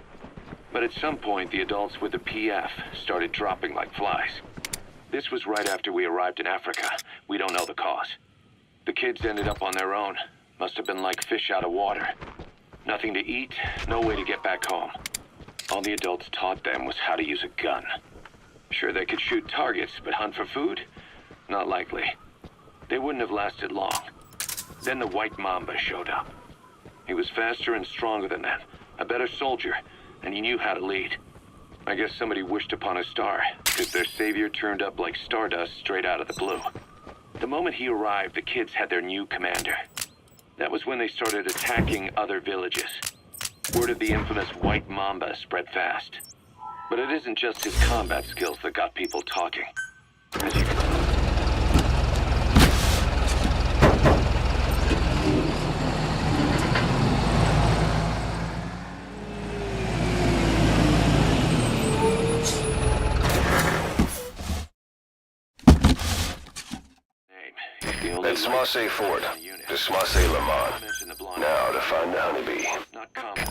But at some point, the adults with the PF started dropping like flies. This was right after we arrived in Africa. We don't know the cause. The kids ended up on their own. Must have been like fish out of water. Nothing to eat, no way to get back home. All the adults taught them was how to use a gun. Sure, they could shoot targets, but hunt for food? Not likely. They wouldn't have lasted long. Then the White Mamba showed up. He was faster and stronger than them, a better soldier, and he knew how to lead. I guess somebody wished upon a star, because their savior turned up like stardust straight out of the blue. The moment he arrived, the kids had their new commander. That was when they started attacking other villages. Word of the infamous White Mamba spread fast. But it isn't just his combat skills that got people talking. As you can...
Desmasi Fort. Desmasi Laman. Now to find the Honeybee.
Not common.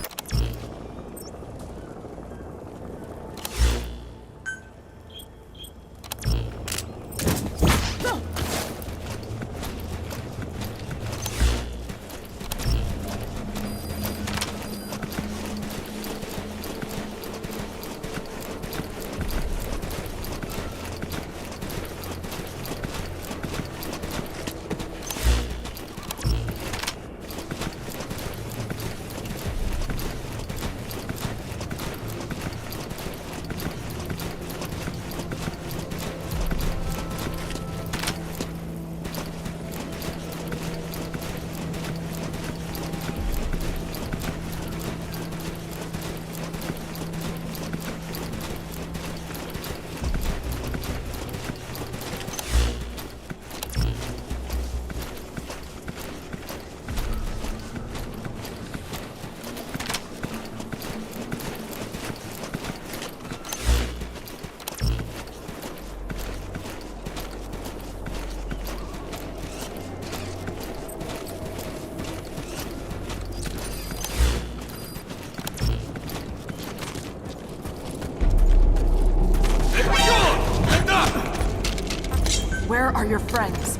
Where are your friends?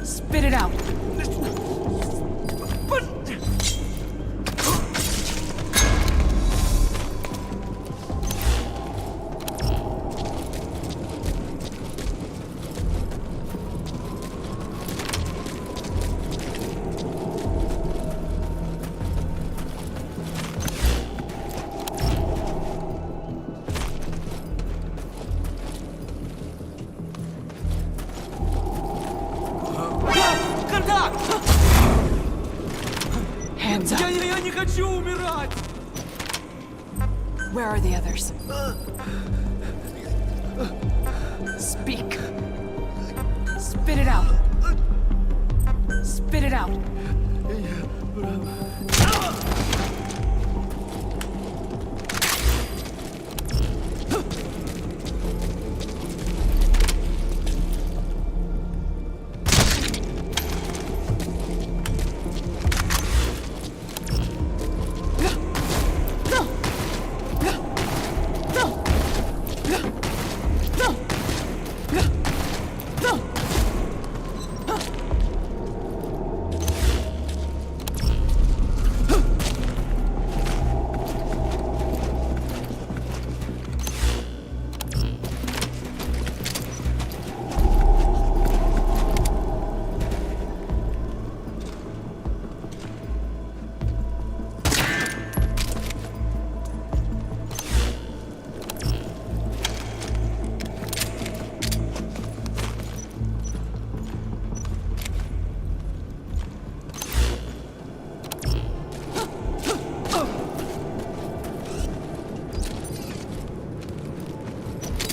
Spit it out.
Контакт!
Hands up.
Я не хочу умирать!
Where are the others? Speak. Spit it out. Spit it out.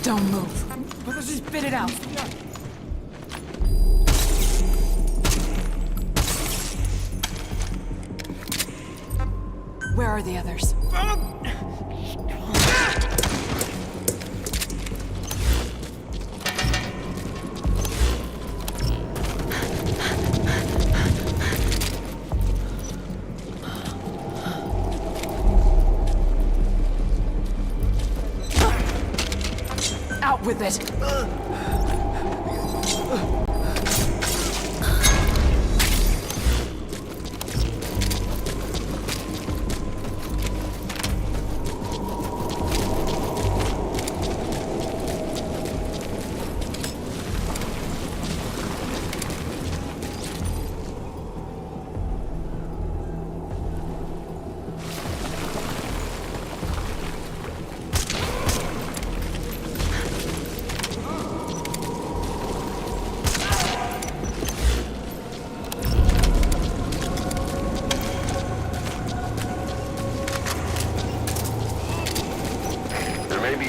Don't move. Spit it out. Where are the others? Out with it!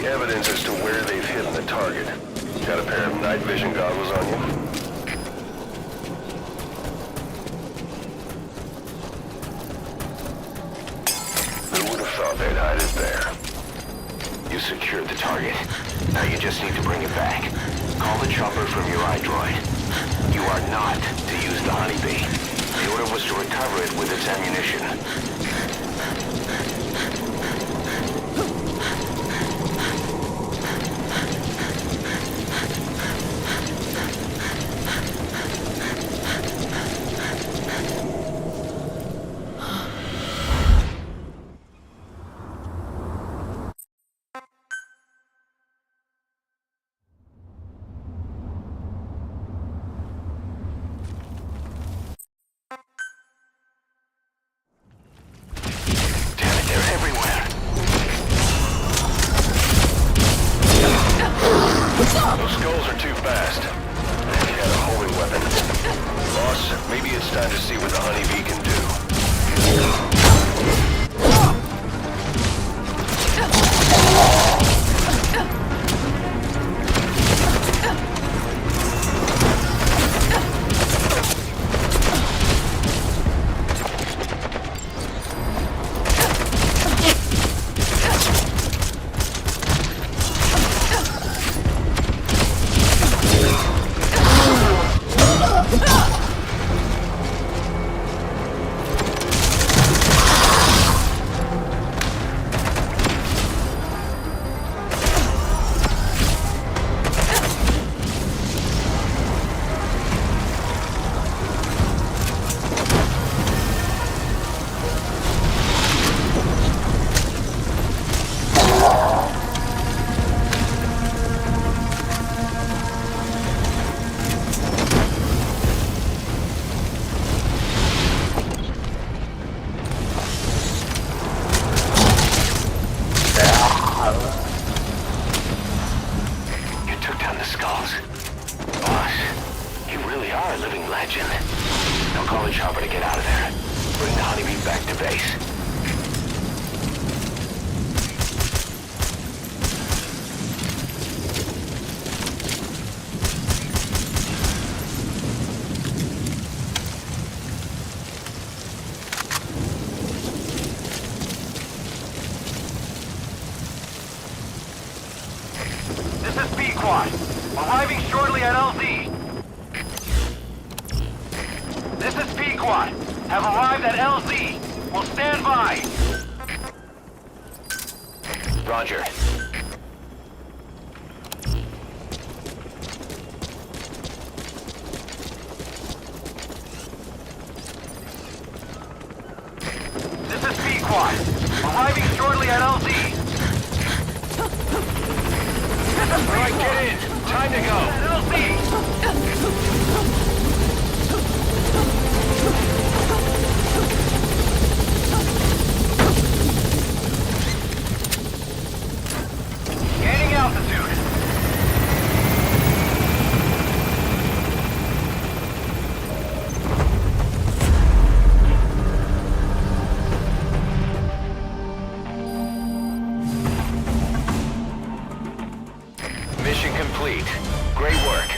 Evidence as to where they've hidden the target. Got a pair of night vision goggles on you? Who would have thought they'd hide it there? You secured the target. Now you just need to bring it back. Call the chopper from your iDroid. You are not to use the Honeybee. The order was to recover it with its ammunition. Those skulls are too fast. If you had a holy weapon. Boss, maybe it's time to see what the Honeybee can do. You took down the skulls. Boss, you really are a living legend. Now call the chopper to get out of there. Bring the Honeybee back to base.
This is B-Quad. Arriving shortly at LZ. This is B-Quad. Have arrived at LZ. Will stand by.
Roger.
This is B-Quad. Arriving shortly at LZ.
All right, get in. Time to go.
Gaining altitude.
Mission complete. Great work.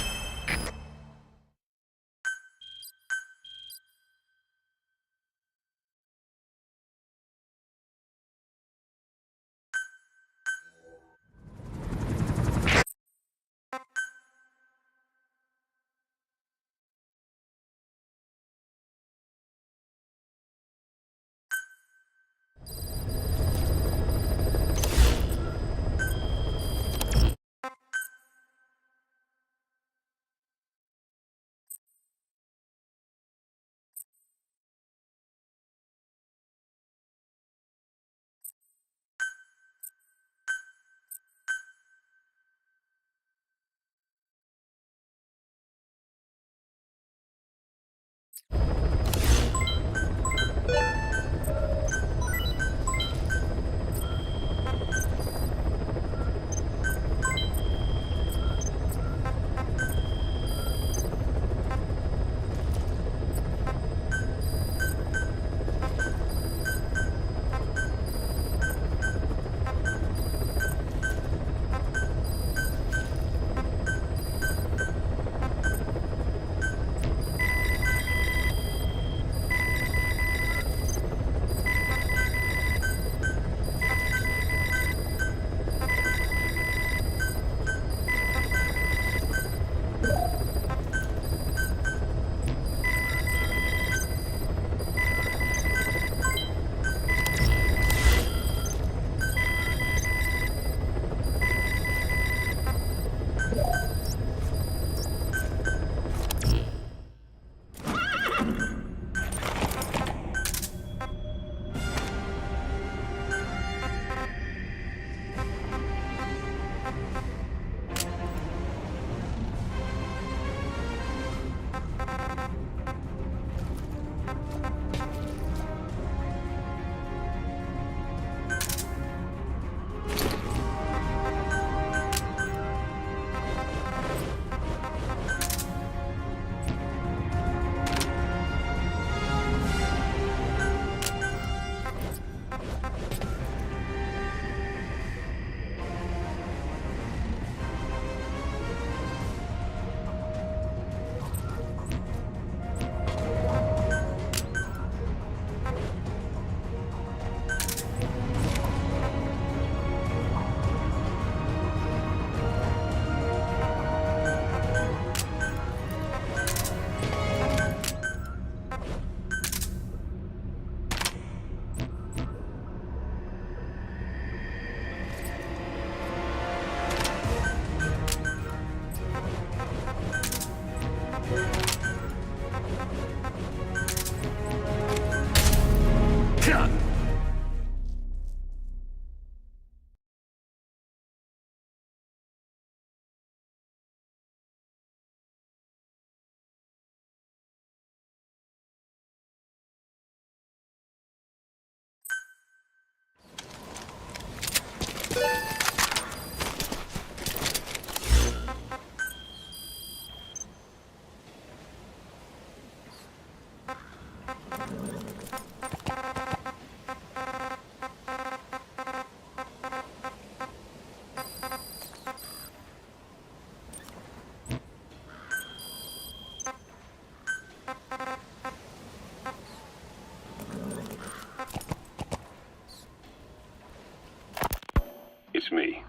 It's me.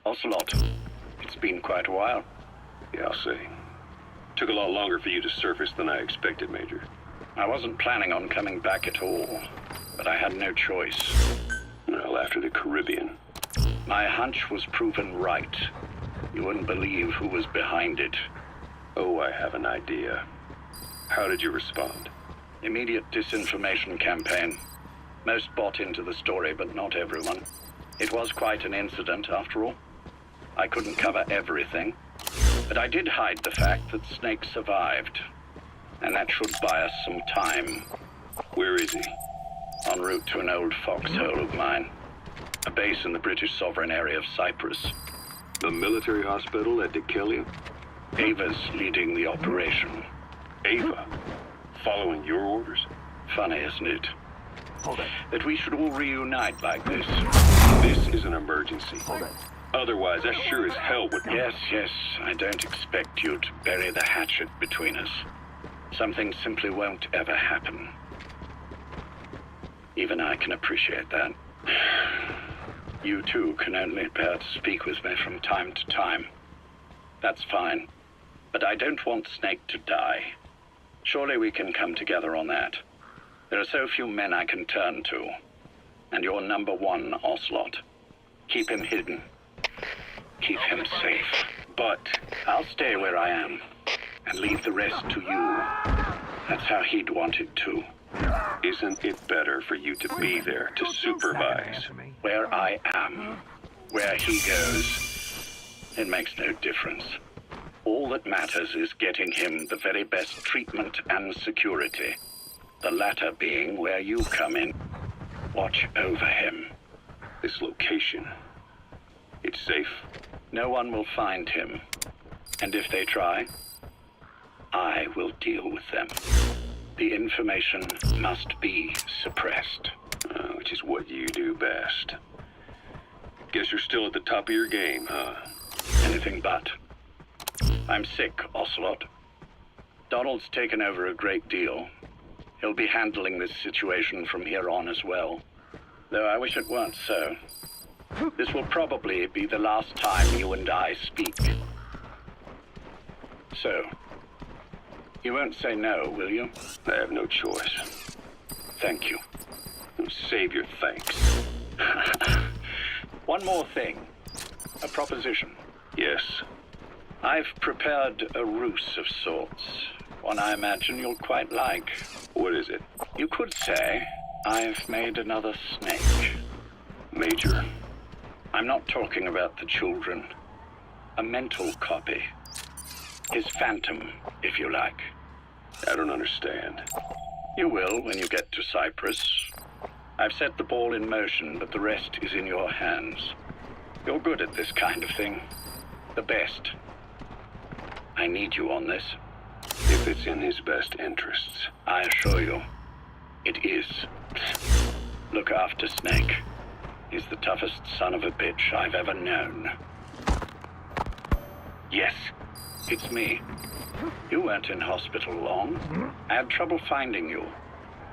Ocelot. It's been quite a while. Yeah, I'll say. Took a lot longer for you to surface than I expected, Major. I wasn't planning on coming back at all, but I had no choice. Well, after the Caribbean. My hunch was proven right. You wouldn't believe who was behind it. Oh, I have an idea. How did you respond? Immediate disinformation campaign. Most bought into the story, but not everyone. It was quite an incident, after all. I couldn't cover everything, but I did hide the fact that Snake survived, and that should buy us some time. Where is he? En route to an old foxhole of mine. A base in the British sovereign area of Cyprus. The military hospital at Dikelia? Ava's leading the operation. Ava? Following your orders? Funny, isn't it?
Hold it.
That we should all reunite like this. This is an emergency.
Hold it.
Otherwise, I sure as hell would... Yes, I don't expect you to bury the hatchet between us. Something simply won't ever happen. Even I can appreciate that. You too can only bear to speak with me from time to time. That's fine. But I don't want Snake to die. Surely we can come together on that. There are so few men I can turn to. And you're number one, Ocelot. Keep him hidden. Keep him safe. But I'll stay where I am and leave the rest to you. That's how he'd want it too. Isn't it better for you to be there to supervise? Where I am, where he goes, it makes no difference. All that matters is getting him the very best treatment and security. The latter being where you come in. Watch over him. This location, it's safe. No one will find him. And if they try, I will deal with them. The information must be suppressed. Which is what you do best. Guess you're still at the top of your game, huh? Anything but. I'm sick, Ocelot. Donald's taken over a great deal. He'll be handling this situation from here on as well. Though I wish it weren't so. This will probably be the last time you and I speak. So, you won't say no, will you? I have no choice. Thank you. Save your thanks. One more thing. A proposition. Yes. I've prepared a ruse of sorts. One I imagine you'll quite like. What is it? You could say I've made another Snake. Major. I'm not talking about the children. A mental copy. His phantom, if you like. I don't understand. You will when you get to Cyprus. I've set the ball in motion, but the rest is in your hands. You're good at this kind of thing. The best. I need you on this. If it's in his best interests. I assure you, it is. Look after Snake. He's the toughest son of a bitch I've ever known. Yes, it's me. You weren't in hospital long. I had trouble finding you.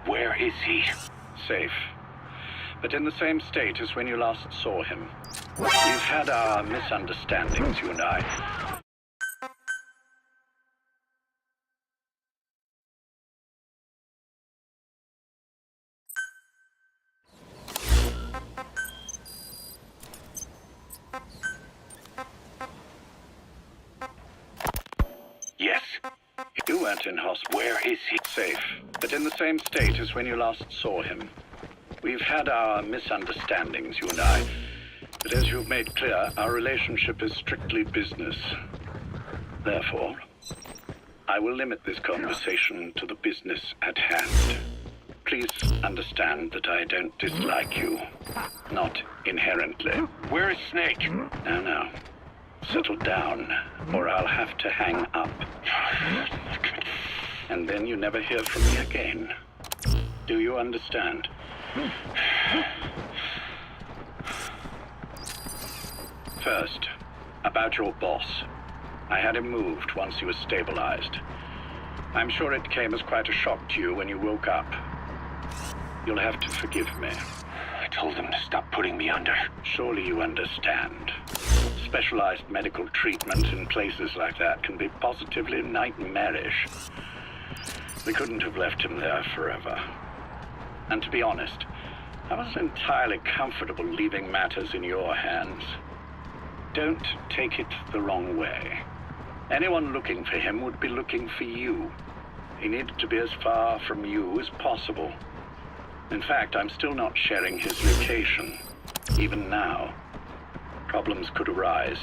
Where is he? Safe. But in the same state as when you last saw him. We've had our misunderstandings, you and I. Yes. You weren't in hospital. Where is he? Safe. But in the same state as when you last saw him. We've had our misunderstandings, you and I. But as you've made clear, our relationship is strictly business. Therefore, I will limit this conversation to the business at hand. Please understand that I don't dislike you. Not inherently. Where is Snake? No. Settle down, or I'll have to hang up. And then you never hear from me again. Do you understand?
First, about your boss. I had him moved once he was stabilized. I'm sure it came as quite a shock to you when you woke up. You'll have to forgive me.
I told them to stop putting me under.
Surely you understand. Specialized medical treatment in places like that can be positively nightmarish. We couldn't have left him there forever. And to be honest, I wasn't entirely comfortable leaving matters in your hands. Don't take it the wrong way. Anyone looking for him would be looking for you. He needed to be as far from you as possible. In fact, I'm still not sharing his location, even now. Problems could arise.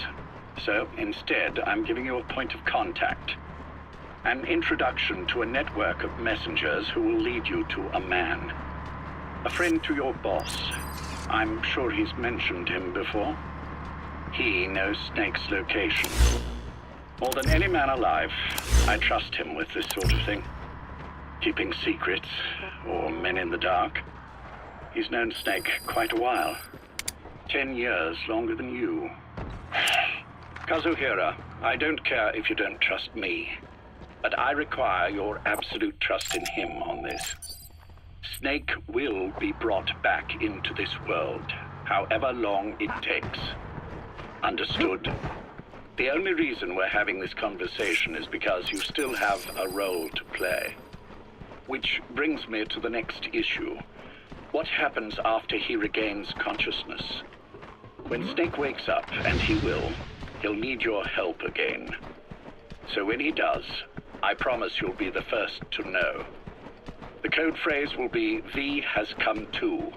So instead, I'm giving you a point of contact. An introduction to a network of messengers who will lead you to a man. A friend to your boss. I'm sure he's mentioned him before. He knows Snake's location. More than any man alive, I trust him with this sort of thing. Keeping secrets, or men in the dark. He's known Snake quite a while. 10 years longer than you. Kazuhira, I don't care if you don't trust me, but I require your absolute trust in him on this. Snake will be brought back into this world, however long it takes. Understood? The only reason we're having this conversation is because you still have a role to play. Which brings me to the next issue. What happens after he regains consciousness? When Snake wakes up, and he will, he'll need your help again. So when he does, I promise you'll be the first to know. The code phrase will be, V has come to.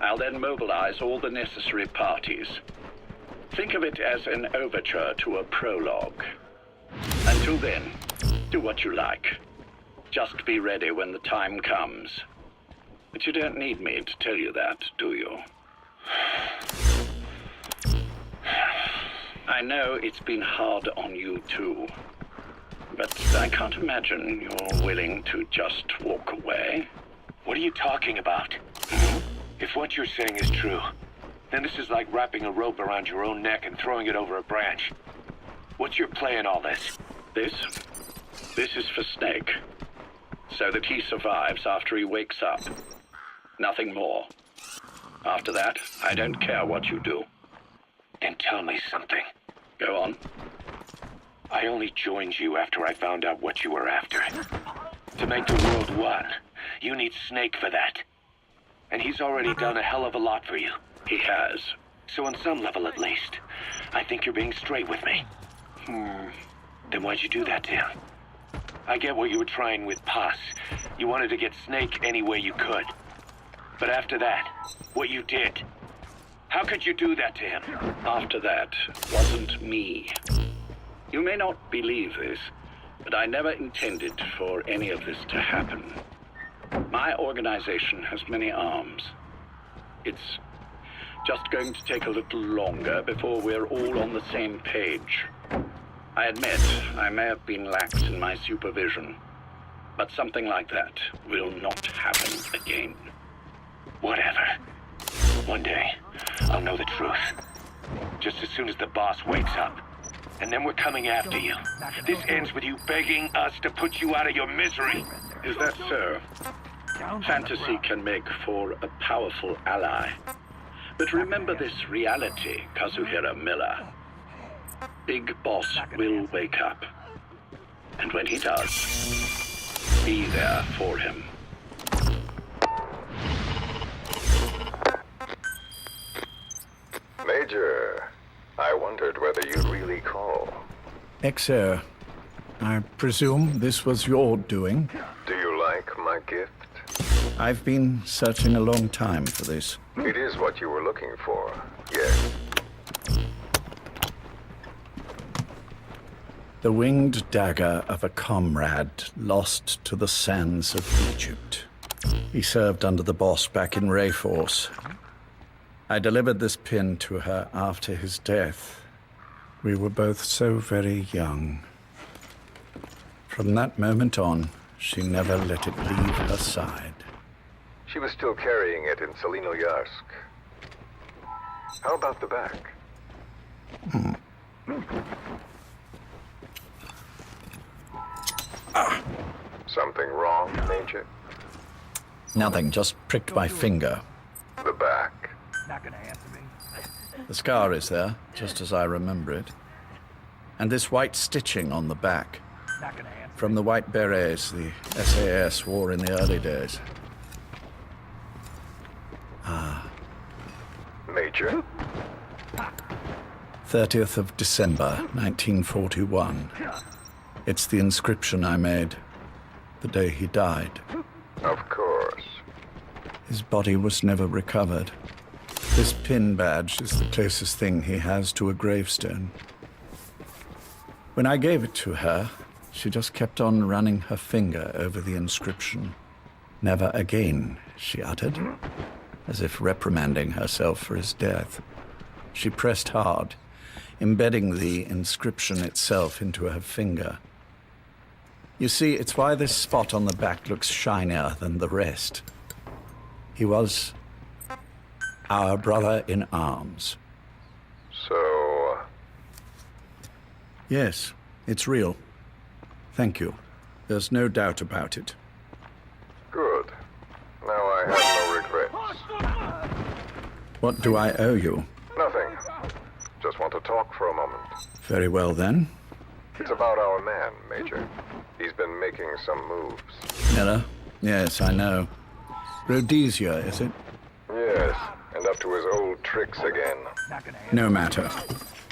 I'll then mobilize all the necessary parties. Think of it as an overture to a prologue. Until then, do what you like. Just be ready when the time comes. But you don't need me to tell you that, do you? I know it's been hard on you too. But I can't imagine you're willing to just walk away.
What are you talking about? If what you're saying is true, then this is like wrapping a rope around your own neck and throwing it over a branch. What's your play in all this?
This is for Snake. So that he survives after he wakes up. Nothing more. After that, I don't care what you do.
Then tell me something.
Go on.
I only joined you after I found out what you were after. To make the world one, you need Snake for that. And he's already done a hell of a lot for you.
He has.
So on some level at least, I think you're being straight with me. Then why'd you do that to him? I get what you were trying with Paz. You wanted to get Snake any way you could. But after that, what you did, how could you do that to him?
After that wasn't me. You may not believe this, but I never intended for any of this to happen. My organization has many arms. It's just going to take a little longer before we're all on the same page. I admit I may have been lax in my supervision, but something like that will not happen again.
Whatever. One day, I'll know the truth. Just as soon as the boss wakes up. And then we're coming after you. This ends with you begging us to put you out of your misery.
Is that so? Fantasy can make for a powerful ally. But remember this reality, Kazuhira Miller. Big Boss will wake up. And when he does, be there for him.
Major, I wondered whether you'd really call.
Exer, I presume this was your doing?
Do you like my gift?
I've been searching a long time for this.
It is what you were looking for, yes.
The winged dagger of a comrade lost to the sands of Egypt. He served under the boss back in Rayforce. I delivered this pin to her after his death. We were both so very young. From that moment on, she never let it leave her side.
She was still carrying it in Selinoyarsk. How about the back? Something wrong, Major?
Nothing, just pricked my finger.
The back.
The scar is there, just as I remember it. And this white stitching on the back. From the white berets the SAS wore in the early days.
Major?
30th of December, 1941. It's the inscription I made the day he died.
Of course.
His body was never recovered. This pin badge is the closest thing he has to a gravestone. When I gave it to her, she just kept on running her finger over the inscription. Never again, she uttered, as if reprimanding herself for his death. She pressed hard, embedding the inscription itself into her finger. You see, it's why this spot on the back looks shinier than the rest. He was our brother in arms.
So...
Yes, it's real. Thank you. There's no doubt about it.
Good. Now I have no regrets.
What do I owe you?
Nothing. Just want to talk for a moment.
Very well, then.
It's about our man, Major. He's been making some moves.
Miller? Yes, I know. Rhodesia, is it?
Yes, and up to his old tricks again.
No matter.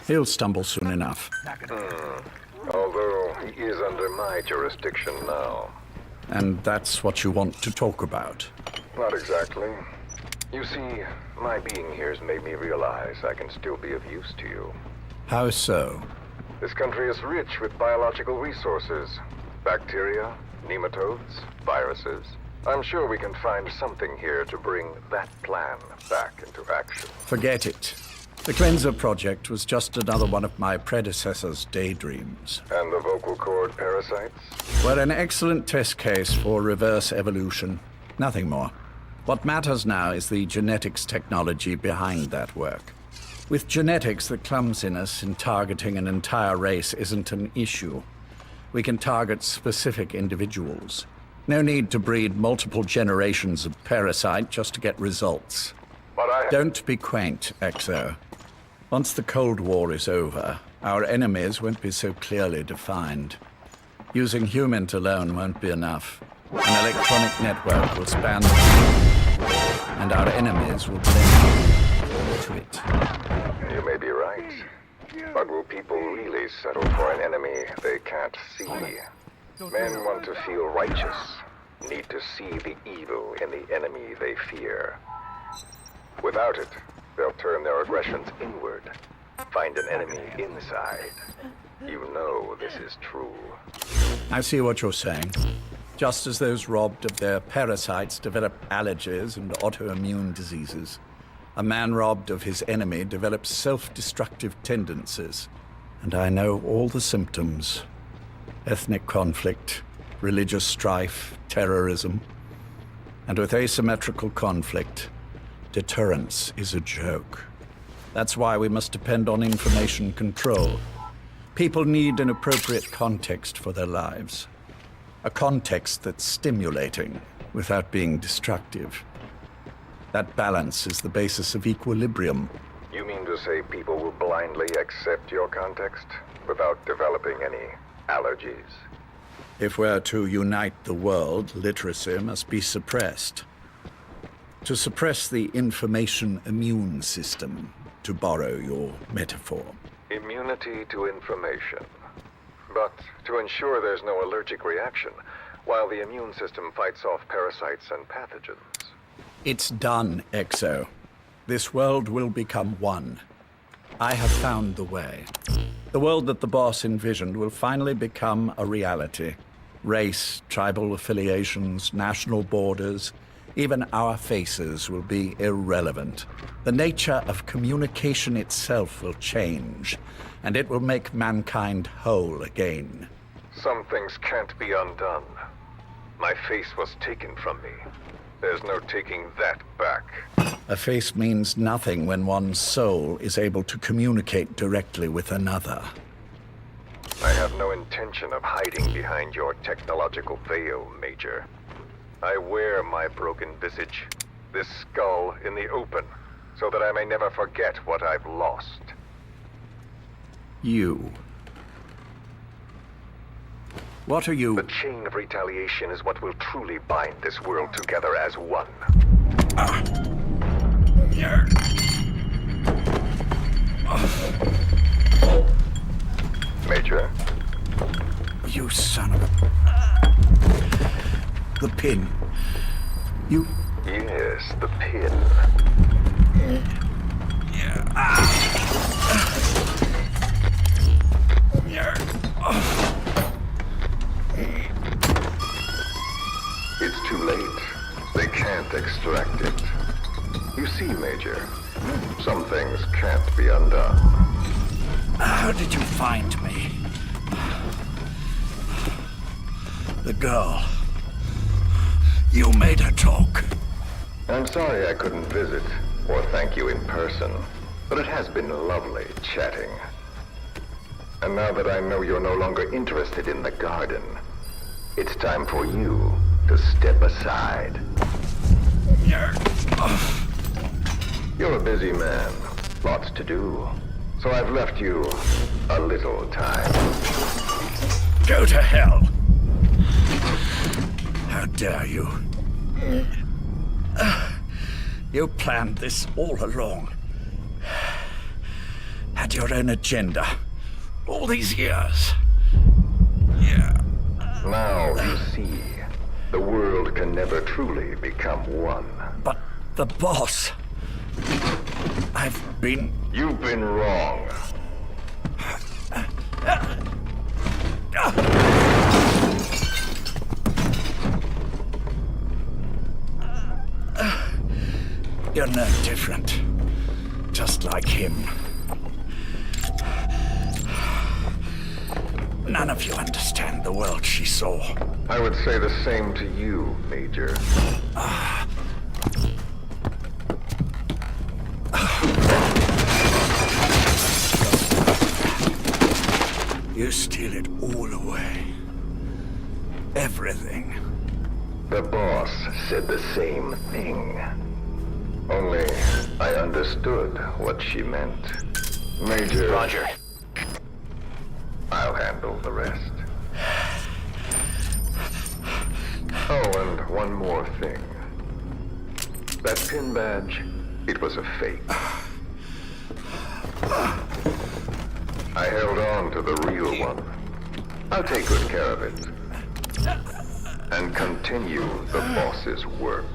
He'll stumble soon enough.
Although he is under my jurisdiction now.
And that's what you want to talk about?
Not exactly. You see, my being here has made me realize I can still be of use to you.
How so?
This country is rich with biological resources. Bacteria, nematodes, viruses. I'm sure we can find something here to bring that plan back into action.
Forget it. The Cleanser Project was just another one of my predecessor's daydreams.
And the vocal cord parasites?
Were an excellent test case for reverse evolution. Nothing more. What matters now is the genetics technology behind that work. With genetics, the clumsiness in targeting an entire race isn't an issue. We can target specific individuals. No need to breed multiple generations of parasite just to get results.
But
Don't be quaint, Exo. Once the Cold War is over, our enemies won't be so clearly defined. Using humans alone won't be enough. An electronic network will span the globe, and our enemies will blend into it.
You may be right. But will people really settle for an enemy they can't see? Men want to feel righteous, need to see the evil in the enemy they fear. Without it, they'll turn their aggressions inward, find an enemy inside. You know this is true.
I see what you're saying. Just as those robbed of their parasites develop allergies and autoimmune diseases, a man robbed of his enemy develops self-destructive tendencies. And I know all the symptoms. Ethnic conflict, religious strife, terrorism. And with asymmetrical conflict, deterrence is a joke. That's why we must depend on information control. People need an appropriate context for their lives. A context that's stimulating without being destructive. That balance is the basis of equilibrium.
You mean to say people will blindly accept your context without developing any allergies?
If we're to unite the world, literacy must be suppressed. To suppress the information immune system, to borrow your metaphor.
Immunity to information. But to ensure there's no allergic reaction, while the immune system fights off parasites and pathogens.
It's done, Exo. This world will become one. I have found the way. The world that the boss envisioned will finally become a reality. Race, tribal affiliations, national borders, even our faces will be irrelevant. The nature of communication itself will change, and it will make mankind whole again.
Some things can't be undone. My face was taken from me. There's no taking that back.
A face means nothing when one's soul is able to communicate directly with another.
I have no intention of hiding behind your technological veil, Major. I wear my broken visage, this skull, in the open, so that I may never forget what I've lost.
You. What are you?
The chain of retaliation is what will truly bind this world together as one. Major?
You son of a... The pin. You...
Yes, the pin. It's too late. They can't extract it. You see, Major, some things can't be undone.
How did you find me? The girl. You made her talk.
I'm sorry I couldn't visit or thank you in person, but it has been lovely chatting. And now that I know you're no longer interested in the garden, it's time for you to step aside. You're a busy man, lots to do, so I've left you a little time.
Go to hell! How dare you? You planned this all along. Had your own agenda. All these years.
Now you see, the world can never truly become one.
But the boss...
You've been wrong.
You're no different. Just like him. None of you understand the world she saw.
I would say the same to you, Major.
You steal it all away. Everything.
The boss said the same thing. Only I understood what she meant. Major...
Roger.
I'll handle the rest. Oh, and one more thing. That pin badge, it was a fake. I held on to the real one. I'll take good care of it. And continue the boss's work.